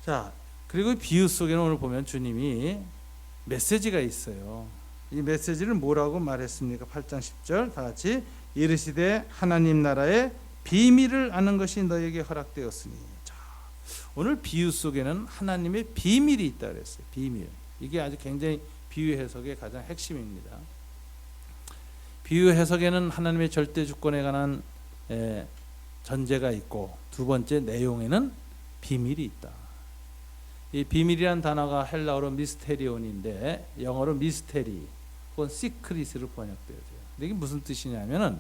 자, 그리고 비유 속에는 오늘 보면 주님이 메시지가 있어요. 이 메시지를 뭐라고 말했습니까? 8장 10절 다 같이 이르시되 하나님 나라의 비밀을 아는 것이 너에게 허락되었으니. 자, 오늘 비유 속에는 하나님의 비밀이 있다 그랬어요. 비밀. 이게 아주 굉장히 비유 해석의 가장 핵심입니다. 비유 해석에는 하나님의 절대 주권에 관한 전제가 있고, 두 번째 내용에는 비밀이 있다. 이 비밀이란 단어가 헬라어로 미스테리온인데 영어로 미스테리 혹은 시크릿으로 번역되어요. 이게 무슨 뜻이냐면은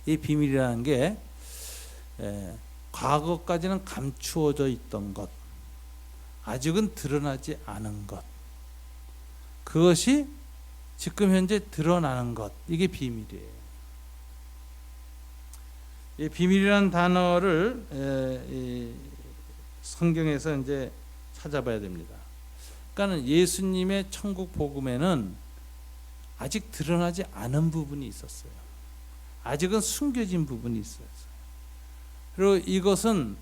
이 비밀이라는 게 과거까지는 감추어져 있던 것, 아직은 드러나지 않은 것, 그것이 지금 현재 드러나는 것, 이게 비밀이에요. 이 비밀이라는 단어를 이 성경에서 이제 찾아봐야 됩니다. 그러니까 예수님의 천국 복음에는 아직 드러나지 않은 부분이 있었어요. 아직은 숨겨진 부분이 있었어요. 그리고 이것은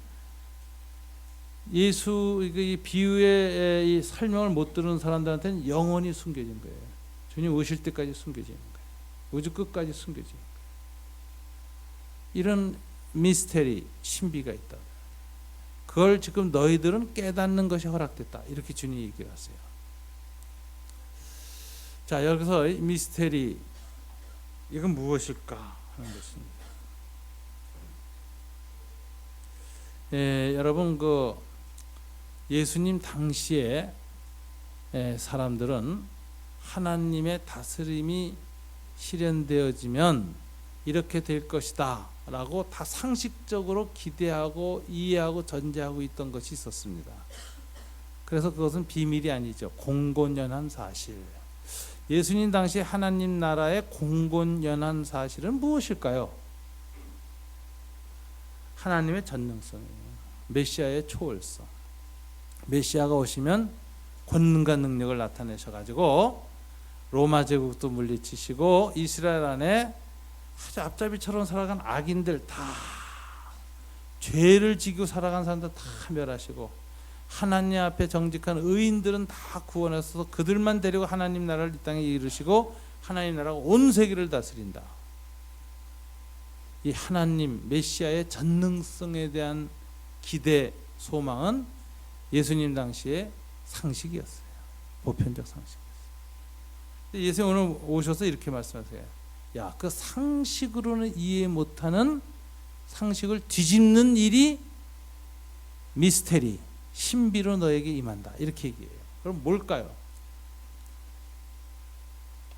예수 이 비유의 이 설명을 못 들은 사람들한테는 영원히 숨겨진 거예요. 주님 오실 때까지 숨겨지는 거예요. 우주 끝까지 숨겨지는 거예요. 이런 미스테리, 신비가 있다. 그걸 지금 너희들은 깨닫는 것이 허락됐다. 이렇게 주님이 얘기를 하세요. 자, 여기서 미스테리, 이건 무엇일까 하는 것입니다. 여러분 그 예수님 당시에 사람들은 하나님의 다스림이 실현되어지면 이렇게 될 것이다 라고 다 상식적으로 기대하고 이해하고 전제하고 있던 것이 있었습니다. 그래서 그것은 비밀이 아니죠. 공공연한 사실. 예수님 당시 하나님 나라의 공곤연한 사실은 무엇일까요? 하나님의 전능성이에요. 메시아의 초월성. 메시아가 오시면 권능과 능력을 나타내셔가지고 로마 제국도 물리치시고 이스라엘 안에 아주 앞잡이처럼 살아간 악인들 다, 죄를 지고 살아간 사람들 다 멸하시고 하나님 앞에 정직한 의인들은 다 구원해서 그들만 데리고 하나님 나라를 이 땅에 이루시고 하나님 나라가 온 세계를 다스린다. 이 하나님 메시아의 전능성에 대한 기대, 소망은 예수님 당시의 상식이었어요. 보편적 상식이었어요. 예수님 오늘 오셔서 이렇게 말씀하세요. 야, 그 상식으로는 이해 못하는 상식을 뒤집는 일이 미스테리, 신비로 너에게 임한다. 이렇게 얘기해요. 그럼 뭘까요?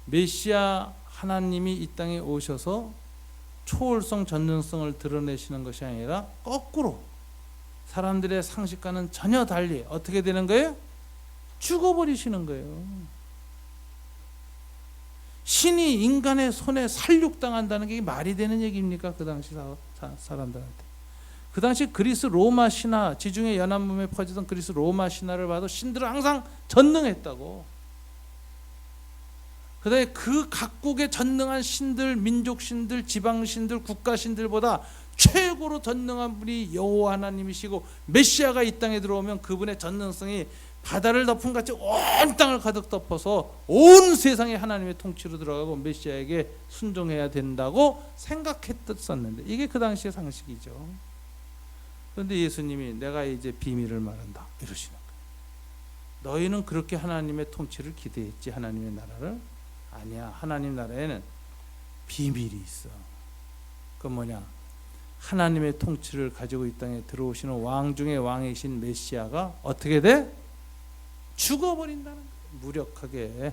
메시아 하나님이 이 땅에 오셔서 초월성, 전능성을 드러내시는 것이 아니라 거꾸로 사람들의 상식과는 전혀 달리 어떻게 되는 거예요? 죽어버리시는 거예요. 신이 인간의 손에 살육당한다는 게 말이 되는 얘기입니까? 그 당시 사람들한테. 그 당시 그리스 로마 신화, 지중해 연안문에 퍼지던 그리스 로마 신화를 봐도 신들은 항상 전능했다고. 그다음에 그 각국의 전능한 신들, 민족 신들, 지방 신들, 국가 신들보다 최고로 전능한 분이 여호와 하나님이시고 메시아가 이 땅에 들어오면 그분의 전능성이 바다를 덮은 같이 온 땅을 가득 덮어서 온 세상에 하나님의 통치로 들어가고 메시아에게 순종해야 된다고 생각했었는데 이게 그 당시의 상식이죠. 그런데 예수님이 내가 이제 비밀을 말한다 이러시는 거예요. 너희는 그렇게 하나님의 통치를 기대했지 하나님의 나라를? 아니야. 하나님 나라에는 비밀이 있어. 그건 뭐냐? 하나님의 통치를 가지고 이 땅에 들어오시는 왕 중에 왕이신 메시아가 어떻게 돼? 죽어버린다는 거예요. 무력하게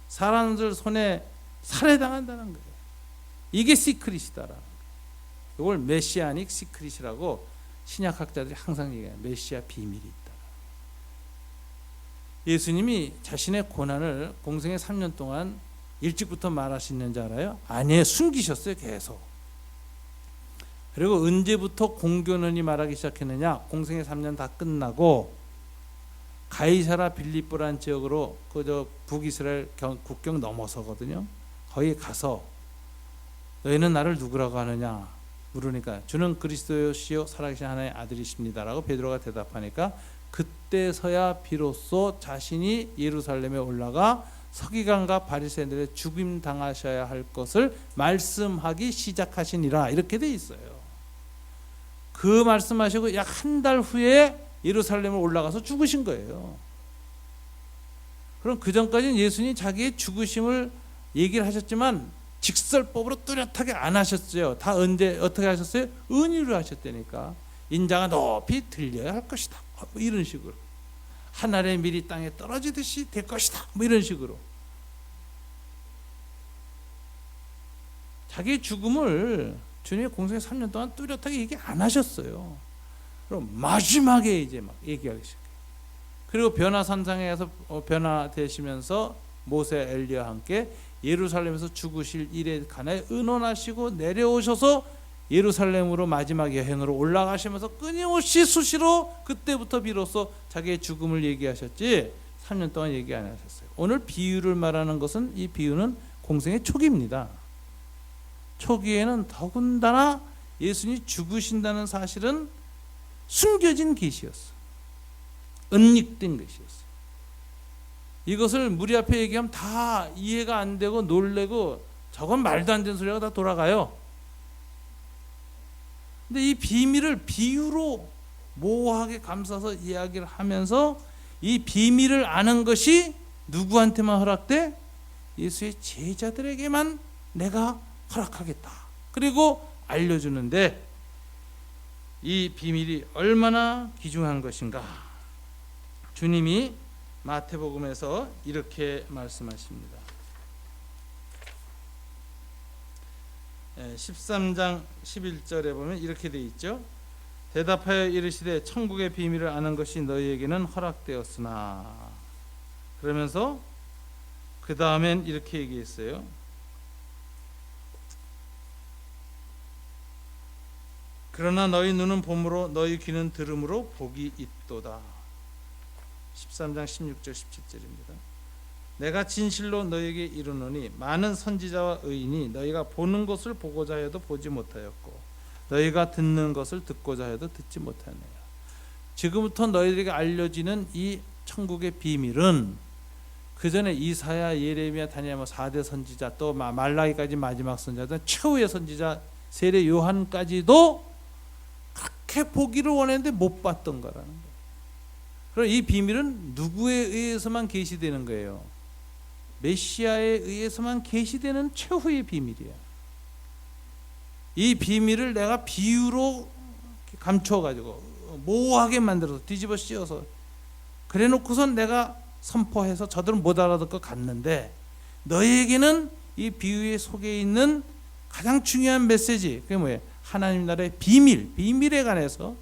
사람들 손에 살해당한다는 거예요. 이게 시크릿이다라는 거예요. 이걸 메시아닉 시크릿이라고 신약학자들이 항상 얘기해요. 메시아 비밀이 있다. 예수님이 자신의 고난을 공생의 3년 동안 일찍부터 말하시는지 알아요? 아니에요. 숨기셨어요. 계속. 그리고 언제부터 공교는이 말하기 시작했느냐? 공생의 3년 다 끝나고 가이사라 빌립보라는 지역으로 그저 북이스라엘 국경 넘어서거든요. 거기 가서 너희는 나를 누구라고 하느냐 물으니까 주는 그리스도시요 살아계신 하나님의 아들이십니다라고 베드로가 대답하니까 그때서야 비로소 자신이 예루살렘에 올라가 서기관과 바리새인들의 죽임 당하셔야 할 것을 말씀하기 시작하시니라 이렇게 돼 있어요. 그 말씀하시고 약 한 달 후에 예루살렘을 올라가서 죽으신 거예요. 그럼 그 전까지는 예수님이 자기의 죽으심을 얘기를 하셨지만 직설법으로 뚜렷하게 안 하셨어요. 다 언제 어떻게 하셨어요? 은유로 하셨다니까. 인자가 높이 들려야 할 것이다. 뭐 이런 식으로. 하늘의 밀이 땅에 떨어지듯이 될 것이다. 뭐 이런 식으로. 자기의 죽음을 주님의 공생의 3년 동안 뚜렷하게 얘기 안 하셨어요. 그럼 마지막에 이제 막 얘기하기 시작해요. 그리고 변화산상에서 변화되시면서 모세 엘리야와 함께 예루살렘에서 죽으실 일에 관해 의논하시고 내려오셔서 예루살렘으로 마지막 여행으로 올라가시면서 끊임없이 수시로 그때부터 비로소 자기의 죽음을 얘기하셨지 3년 동안 얘기 안 하셨어요. 오늘 비유를 말하는 것은 이 비유는 공생의 초기입니다. 초기에는 더군다나 예수님이 죽으신다는 사실은 숨겨진 계시였어. 은닉된 것이었어. 이것을 무리 앞에 얘기하면 다 이해가 안 되고 놀래고 저건 말도 안 되는 소리가 다 돌아가요. 근데 이 비밀을 비유로 모호하게 감싸서 이야기를 하면서 이 비밀을 아는 것이 누구한테만 허락돼? 예수의 제자들에게만 내가 허락하겠다. 그리고 알려주는데 이 비밀이 얼마나 귀중한 것인가. 주님이 마태복음에서 이렇게 말씀하십니다. 13장 11절에 보면 이렇게 되어 있죠. 대답하여 이르시되 천국의 비밀을 아는 것이 너희에게는 허락되었으나 그러면서 그 다음엔 이렇게 얘기했어요. 그러나 너희 눈은 봄으로 너희 귀는 들음으로 복이 있도다. 13장 16절 17절입니다. 내가 진실로 너희에게 이르노니 많은 선지자와 의인이 너희가 보는 것을 보고자 해도 보지 못하였고 너희가 듣는 것을 듣고자 해도 듣지 못하였느니라. 지금부터 너희들에게 알려지는 이 천국의 비밀은 그 전에 이사야, 예레미야, 다니엘 4대 선지자 또 말라기까지 마지막 선지자 최후의 선지자 세례 요한까지도 그렇게 보기를 원했는데 못 봤던 거라는 거예요. 그럼 이 비밀은 누구에 의해서만 계시되는 거예요? 메시아에 의해서만 계시되는 최후의 비밀이야. 이 비밀을 내가 비유로 감춰가지고 모호하게 만들어서 뒤집어 씌워서 그래 놓고선 내가 선포해서 저들은 못 알아듣을 것 같는데 너희에게는 이 비유의 속에 있는 가장 중요한 메시지, 그게 뭐예요? 하나님 나라의 비밀에 관해서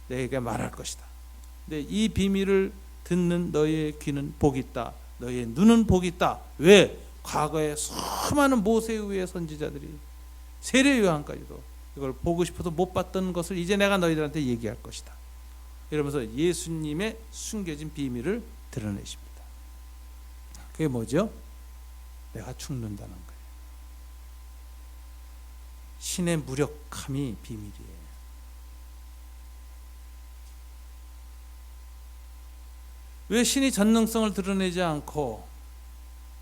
너희에게 말할 것이다. 근데 이 비밀을 듣는 너희의 귀는 복이 있다. 너희의 눈은 복이 있다. 왜? 과거에 수많은 모세 후의 선지자들이 세례 요한까지도 이걸 보고 싶어도 못 봤던 것을 이제 내가 너희들한테 얘기할 것이다. 이러면서 예수님의 숨겨진 비밀을 드러내십니다. 그게 뭐죠? 내가 죽는다는 거예요. 신의 무력함이 비밀이에요. 왜 신이 전능성을 드러내지 않고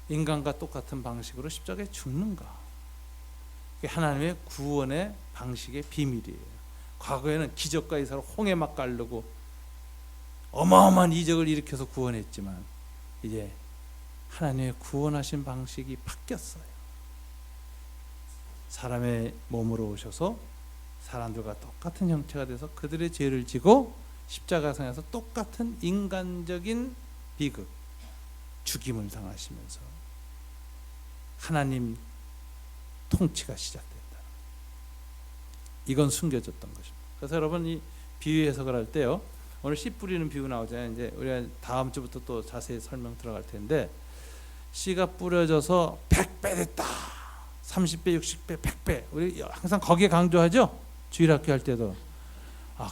인간과 똑같은 방식으로 십자가에 죽는가? 그게 하나님의 구원의 방식의 비밀이에요. 과거에는 기적과 이사로 홍해 막 가르고 어마어마한 이적을 일으켜서 구원했지만 이제 하나님의 구원하신 방식이 바뀌었어요. 사람의 몸으로 오셔서 사람들과 똑같은 형체가 돼서 그들의 죄를 지고 십자가상에서 똑같은 인간적인 비극, 죽임을 당하시면서 하나님 통치가 시작됐다. 이건 숨겨졌던 것입니다. 그래서 여러분 이 비유 해석을 할 때요, 오늘 씨 뿌리는 비유 나오잖아요. 이제 우리가 다음 주부터 또 자세히 설명 들어갈 텐데, 씨가 뿌려져서 100배 됐다, 30배, 60배, 100배. 우리 항상 거기에 강조하죠. 주일학교 할 때도.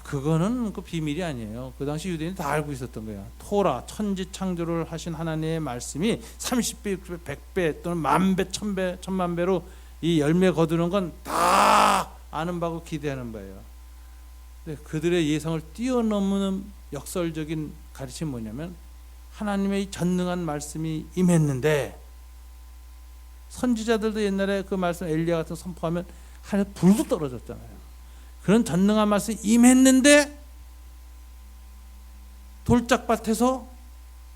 그거는 그 비밀이 아니에요. 그 당시 유대인이 다 알고 있었던 거예요. 토라, 천지 창조를 하신 하나님의 말씀이 30배, 60배, 100배 또는 만배, 천배, 천만배로 이 열매 거두는 건 다 아는 바고 기대하는 바예요. 근데 그들의 예상을 뛰어넘는 역설적인 가르침이 뭐냐면, 하나님의 전능한 말씀이 임했는데, 선지자들도 옛날에 그 말씀 엘리야 같은 선포하면 하늘에 불도 떨어졌잖아요. 그런 전능한 말씀이 임했는데 돌짝밭에서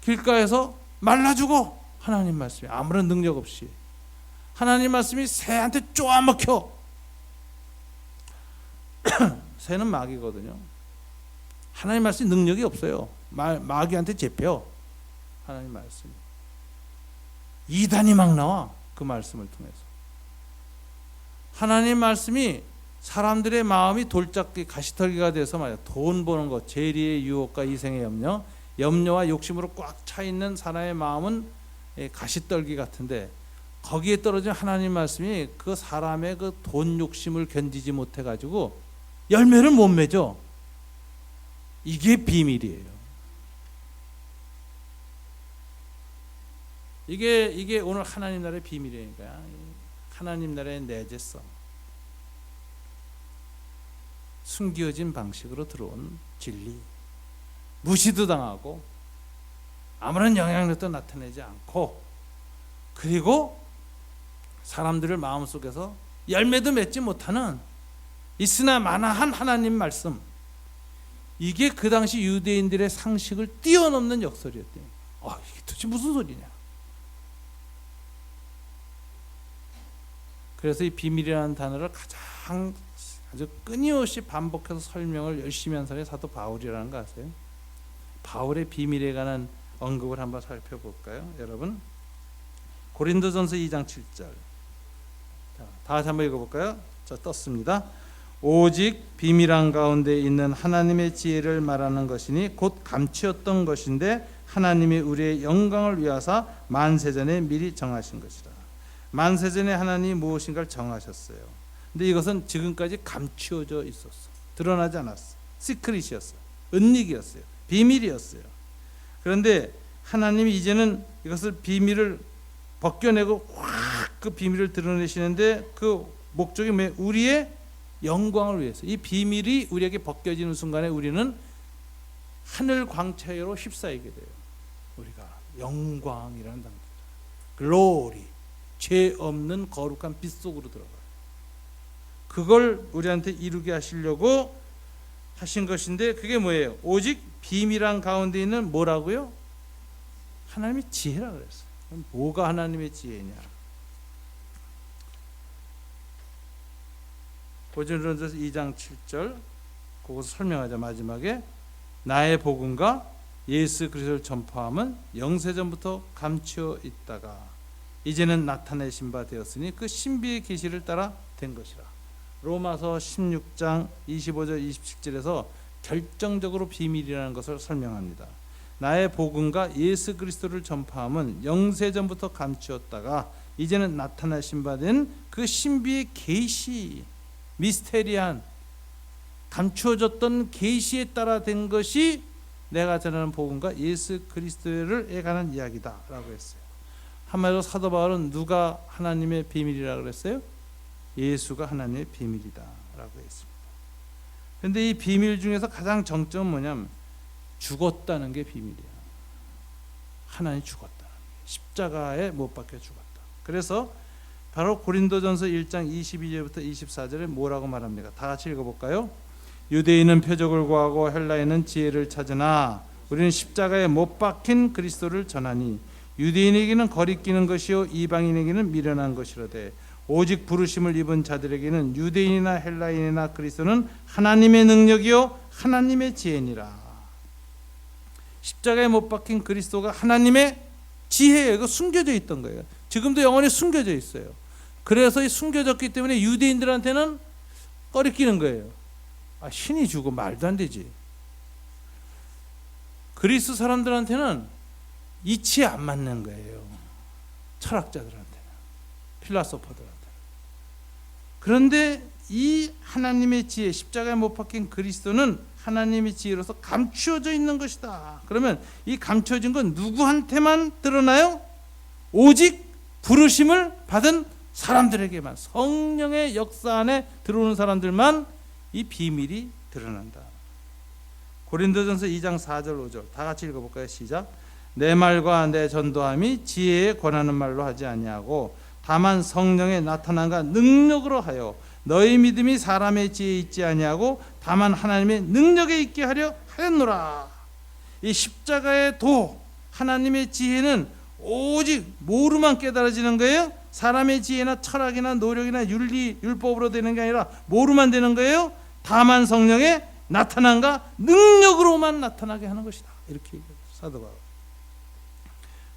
길가에서 말라 죽어. 하나님 말씀이 아무런 능력 없이, 하나님 말씀이 새한테 쪼아먹혀. 새는 마귀거든요. 하나님 말씀이 능력이 없어요. 마귀한테 잡혀. 하나님 말씀이 이단이 막 나와. 그 말씀을 통해서 하나님 말씀이 사람들의 마음이 돌짝기 가시떨기가 돼서 말이야, 돈 버는 것, 재리의 유혹과 이생의 염려와 욕심으로 꽉 차 있는 사람의 마음은 가시떨기 같은데, 거기에 떨어진 하나님 말씀이 그 사람의 그 돈 욕심을 견디지 못해 가지고 열매를 못 맺어. 이게 비밀이에요. 이게 오늘 하나님 나라의 비밀이니까, 하나님 나라의 내재성, 숨겨진 방식으로 들어온 진리, 무시도 당하고 아무런 영향력도 나타내지 않고, 그리고 사람들을 마음속에서 열매도 맺지 못하는 있으나 마나한 하나님 말씀, 이게 그 당시 유대인들의 상식을 뛰어넘는 역설이었대요. 이게 도대체 무슨 소리냐? 그래서 이 비밀이라는 단어를 가장 아주 끊임없이 반복해서 설명을 열심히 한 사람이 사도 바울이라는 거 아세요? 바울의 비밀에 관한 언급을 한번 살펴볼까요? 여러분, 고린도전서 2장 7절. 자, 다시 한번 읽어볼까요? 자, 떴습니다. 오직 비밀한 가운데 있는 하나님의 지혜를 말하는 것이니 곧 감추었던 것인데 하나님이 우리의 영광을 위하사 만세전에 미리 정하신 것이라. 만세전에 하나님이 무엇인가를 정하셨어요. 근데 이것은 지금까지 감추어져 있었어. 드러나지 않았어. 시크릿이었어요. 은닉이었어요. 비밀이었어요. 그런데 하나님이 이제는 이것을 비밀을 벗겨내고 확 그 비밀을 드러내시는데 그 목적이 뭐예요? 우리의 영광을 위해서. 이 비밀이 우리에게 벗겨지는 순간에 우리는 하늘 광채로 휩싸이게 돼요. 우리가 영광이라는 단계, 글로리, 죄 없는 거룩한 빛 속으로 들어가요. 그걸 우리한테 이루게 하시려고 하신 것인데 그게 뭐예요? 오직 비밀한 가운데 있는 뭐라고요? 하나님의 지혜라 그랬어요. 뭐가 하나님의 지혜냐? 고린도전서 2장 7절 그것을 설명하자. 마지막에 나의 복음과 예수 그리스도를 전파함은 영세전부터 감추어 있다가 이제는 나타내신 바 되었으니 그 신비의 계시를 따라 된 것이라. 로마서 16장 25절 27절에서 결정적으로 비밀이라는 것을 설명합니다. 나의 복음과 예수 그리스도를 전파함은 영세전부터 감추었다가 이제는 나타나신 바 된 그 신비의 계시, 미스테리한 감추어졌던 계시에 따라 된 것이 내가 전하는 복음과 예수 그리스도에 관한 이야기다라고 했어요. 한마디로 사도 바울은 누가 하나님의 비밀이라고 그랬어요? 예수가 하나님의 비밀이다라고 했습니다. 그런데 이 비밀 중에서 가장 정점은 뭐냐면 죽었다는 게 비밀이야. 하나님이 죽었다. 십자가에 못 박혀 죽었다. 그래서 바로 고린도전서 1장 22절부터 24절에 뭐라고 말합니까? 다 같이 읽어볼까요? 유대인은 표적을 구하고 헬라인은 지혜를 찾으나 우리는 십자가에 못 박힌 그리스도를 전하니 유대인에게는 거리끼는 것이요 이방인에게는 미련한 것이로되 오직 부르심을 입은 자들에게는 유대인이나 헬라인이나 그리스도는 하나님의 능력이요 하나님의 지혜니라. 십자가에 못 박힌 그리스도가 하나님의 지혜예요. 이거 숨겨져 있던 거예요. 지금도 영원히 숨겨져 있어요. 그래서 숨겨졌기 때문에 유대인들한테는 꺼리끼는 거예요. 아, 신이 주고 말도 안 되지. 그리스 사람들한테는 이치에 안 맞는 거예요. 철학자들한테는, 필라소퍼들한테는. 그런데 이 하나님의 지혜, 십자가에 못 박힌 그리스도는 하나님의 지혜로서 감추어져 있는 것이다. 그러면 이 감추어진 건 누구한테만 드러나요? 오직 부르심을 받은 사람들에게만, 성령의 역사 안에 들어오는 사람들만 이 비밀이 드러난다. 고린도전서 2장 4절 5절 다 같이 읽어볼까요? 시작. 내 말과 내 전도함이 지혜에 권하는 말로 하지 아니하고 다만 성령의 나타남과 능력으로 하여 너희 믿음이 사람의 지혜에 있지 아니하고 다만 하나님의 능력에 있게 하려 하였노라. 이 십자가의 도, 하나님의 지혜는 오직 뭐로만 깨달아지는 거예요? 사람의 지혜나 철학이나 노력이나 윤리, 율법으로 되는 게 아니라 뭐로만 되는 거예요? 다만 성령의 나타남과 능력으로만 나타나게 하는 것이다. 이렇게 얘기해요, 사도 바울.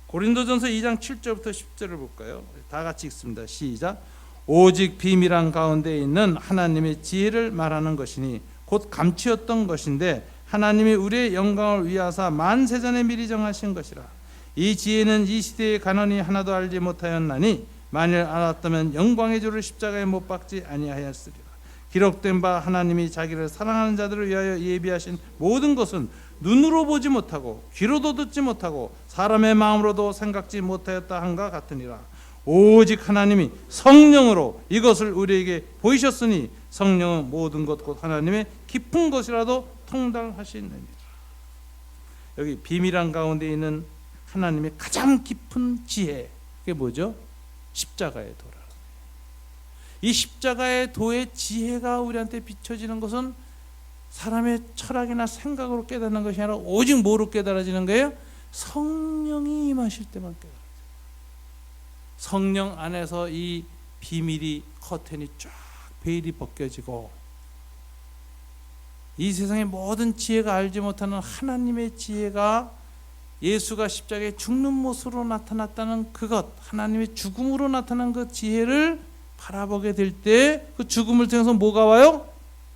고린도전서 2장 7절부터 10절을 볼까요? 다 같이 읽습니다. 시작. 오직 비밀한 가운데 있는 하나님의 지혜를 말하는 것이니 곧 감추었던 것인데 하나님이 우리의 영광을 위하사 만세전에 미리 정하신 것이라. 이 지혜는 이 시대의 간언이 하나도 알지 못하였나니 만일 알았다면 영광의 주를 십자가에 못 박지 아니하였으리라. 기록된 바 하나님이 자기를 사랑하는 자들을 위하여 예비하신 모든 것은 눈으로 보지 못하고 귀로도 듣지 못하고 사람의 마음으로도 생각지 못하였다 한과 같으니라. 오직 하나님이 성령으로 이것을 우리에게 보이셨으니 성령은 모든 것 곧 하나님의 깊은 것이라도 통달하시느니라. 여기 비밀한 가운데 있는 하나님의 가장 깊은 지혜, 그게 뭐죠? 십자가의 도라. 이 십자가의 도의 지혜가 우리한테 비춰지는 것은 사람의 철학이나 생각으로 깨닫는 것이 아니라 오직 뭐로 깨달아지는 거예요? 성령이 임하실 때만 깨달아져요. 성령 안에서 이 비밀이, 커튼이 쫙, 베일이 벗겨지고 이 세상의 모든 지혜가 알지 못하는 하나님의 지혜가 예수가 십자가에 죽는 모습으로 나타났다는 그것, 하나님의 죽음으로 나타난 그 지혜를 바라보게 될 때 그 죽음을 통해서 뭐가 와요?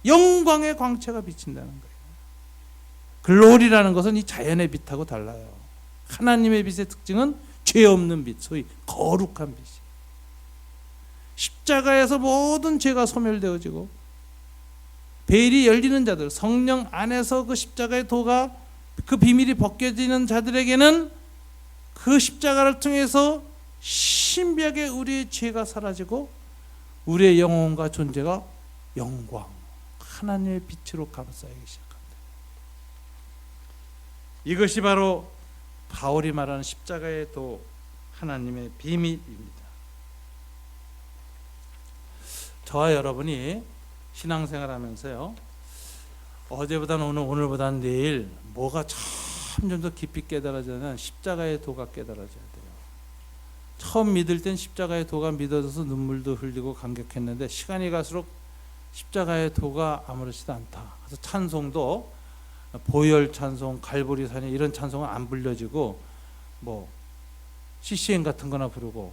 영광의 광채가 비친다는 거예요. 글로리라는 것은 이 자연의 빛하고 달라요. 하나님의 빛의 특징은 죄 없는 빛, 소위 거룩한 빛이. 십자가에서 모든 죄가 소멸되어지고 베일이 열리는 자들, 성령 안에서 그 십자가의 도가 그 비밀이 벗겨지는 자들에게는 그 십자가를 통해서 신비하게 우리의 죄가 사라지고 우리의 영혼과 존재가 영광, 하나님의 빛으로 감싸기 시작합니다. 이것이 바로 바울이 말하는 십자가의 도, 하나님의 비밀입니다. 저와 여러분이 신앙생활하면서요, 어제보다는 오늘, 오늘보다는 내일 뭐가 좀 더 깊이 깨달아지냐면 십자가의 도가 깨달아져야 돼요. 처음 믿을 땐 십자가의 도가 믿어져서 눈물도 흘리고 감격했는데 시간이 갈수록 십자가의 도가 아무렇지도 않다. 그래서 찬송도 보혈 찬송, 갈보리 산에 이런 찬송은 안 불려지고 뭐 CCM 같은 거나 부르고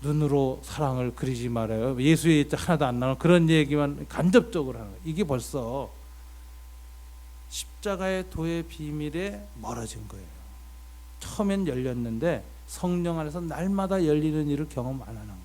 눈으로 사랑을 그리지 말아요. 예수의 자 하나도 안 나오는 그런 얘기만 간접적으로 하는 거예요. 이게 벌써 십자가의 도의 비밀에 멀어진 거예요. 처음엔 열렸는데 성령 안에서 날마다 열리는 일을 경험 안 하는 거예요.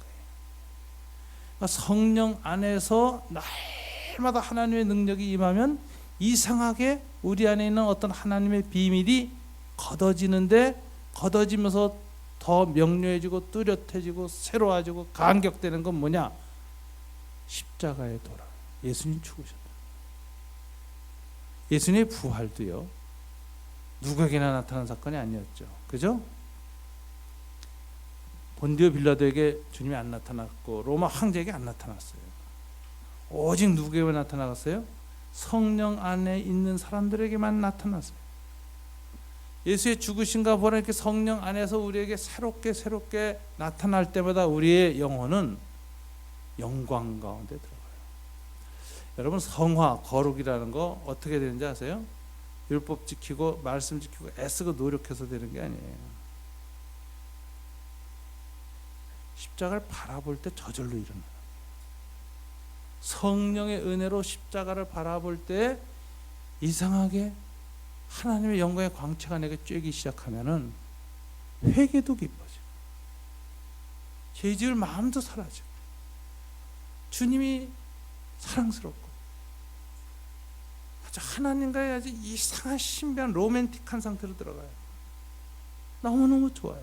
그러니까 성령 안에서 날마다 하나님의 능력이 임하면 이상하게 우리 안에 있는 어떤 하나님의 비밀이 걷어지는데, 걷어지면서 더 명료해지고 뚜렷해지고 새로워지고 감격되는 건 뭐냐? 십자가의 도라. 예수님 죽으셨다. 예수님의 부활도요, 누구에게나 나타난 사건이 아니었죠. 그죠? 본디오 빌라도에게 주님이 안 나타났고 로마 황제에게 안 나타났어요. 오직 누구에게 나타났어요? 성령 안에 있는 사람들에게만 나타났어요. 예수의 죽으심과 부활은 이렇게 성령 안에서 우리에게 새롭게 나타날 때마다 우리의 영혼은 영광 가운데 들어가요. 여러분, 성화, 거룩이라는 거 어떻게 되는지 아세요? 율법 지키고 말씀 지키고 애쓰고 노력해서 되는 게 아니에요. 십자가를 바라볼 때 저절로 일어나요. 성령의 은혜로 십자가를 바라볼 때 이상하게 하나님의 영광의 광채가 내게 쬐기 시작하면은 회개도 기뻐지고 죄지을 마음도 사라지고 주님이 사랑스럽고 아주 하나님과의 아주 이상한 신비한 로맨틱한 상태로 들어가요. 너무너무 좋아요.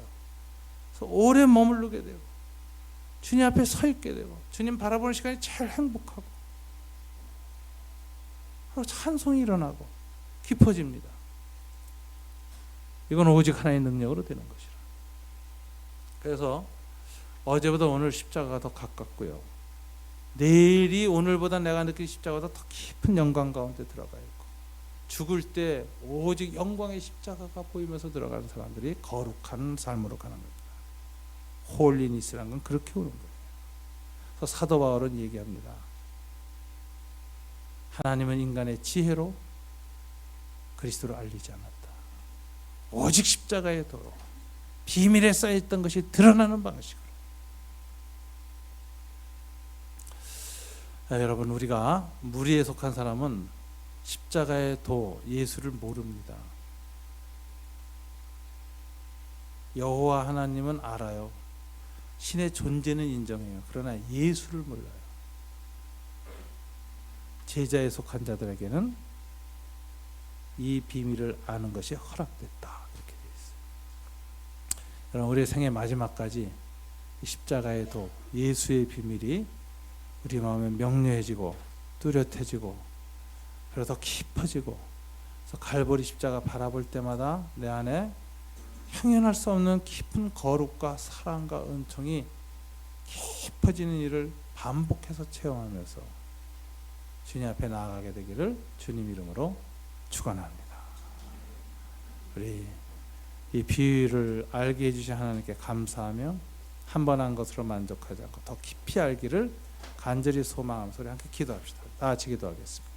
그래서 오래 머무르게 되고 주님 앞에 서 있게 되고 주님 바라보는 시간이 제일 행복하고 찬송이 일어나고 깊어집니다. 이건 오직 하나의 능력으로 되는 것이라. 그래서 어제보다 오늘 십자가가 더 가깝고요, 내일이 오늘보다 내가 느낀 십자가보다 더 깊은 영광 가운데 들어가 있고, 죽을 때 오직 영광의 십자가가 보이면서 들어가는 사람들이 거룩한 삶으로 가는 겁니다. 홀리니스라는 건 그렇게 오는 거예요. 그래서 사도 바울은 얘기합니다. 하나님은 인간의 지혜로 그리스도를 알리지 않았다. 오직 십자가의 도로 비밀에 쌓여있던 것이 드러나는 방식으로. 여러분, 우리가 무리에 속한 사람은 십자가의 도 예수를 모릅니다. 여호와 하나님은 알아요. 신의 존재는 인정해요. 그러나 예수를 몰라요. 제자에 속한 자들에게는 이 비밀을 아는 것이 허락됐다, 이렇게 되어 있어요. 여러분, 우리의 생애 마지막까지 십자가의 도, 예수의 비밀이 우리 마음에 명료해지고 뚜렷해지고 그리고 더 깊어지고, 그래서 갈보리 십자가 바라볼 때마다 내 안에 형연할 수 없는 깊은 거룩과 사랑과 은총이 깊어지는 일을 반복해서 체험하면서 주님 앞에 나아가게 되기를 주님 이름으로 축원합니다. 우리 이 비유를 알게 해주신 하나님께 감사하며 한 번 한 것으로 만족하지 않고 더 깊이 알기를 간절히 소망하면서 우리 함께 기도합시다. 다 같이 기도하겠습니다.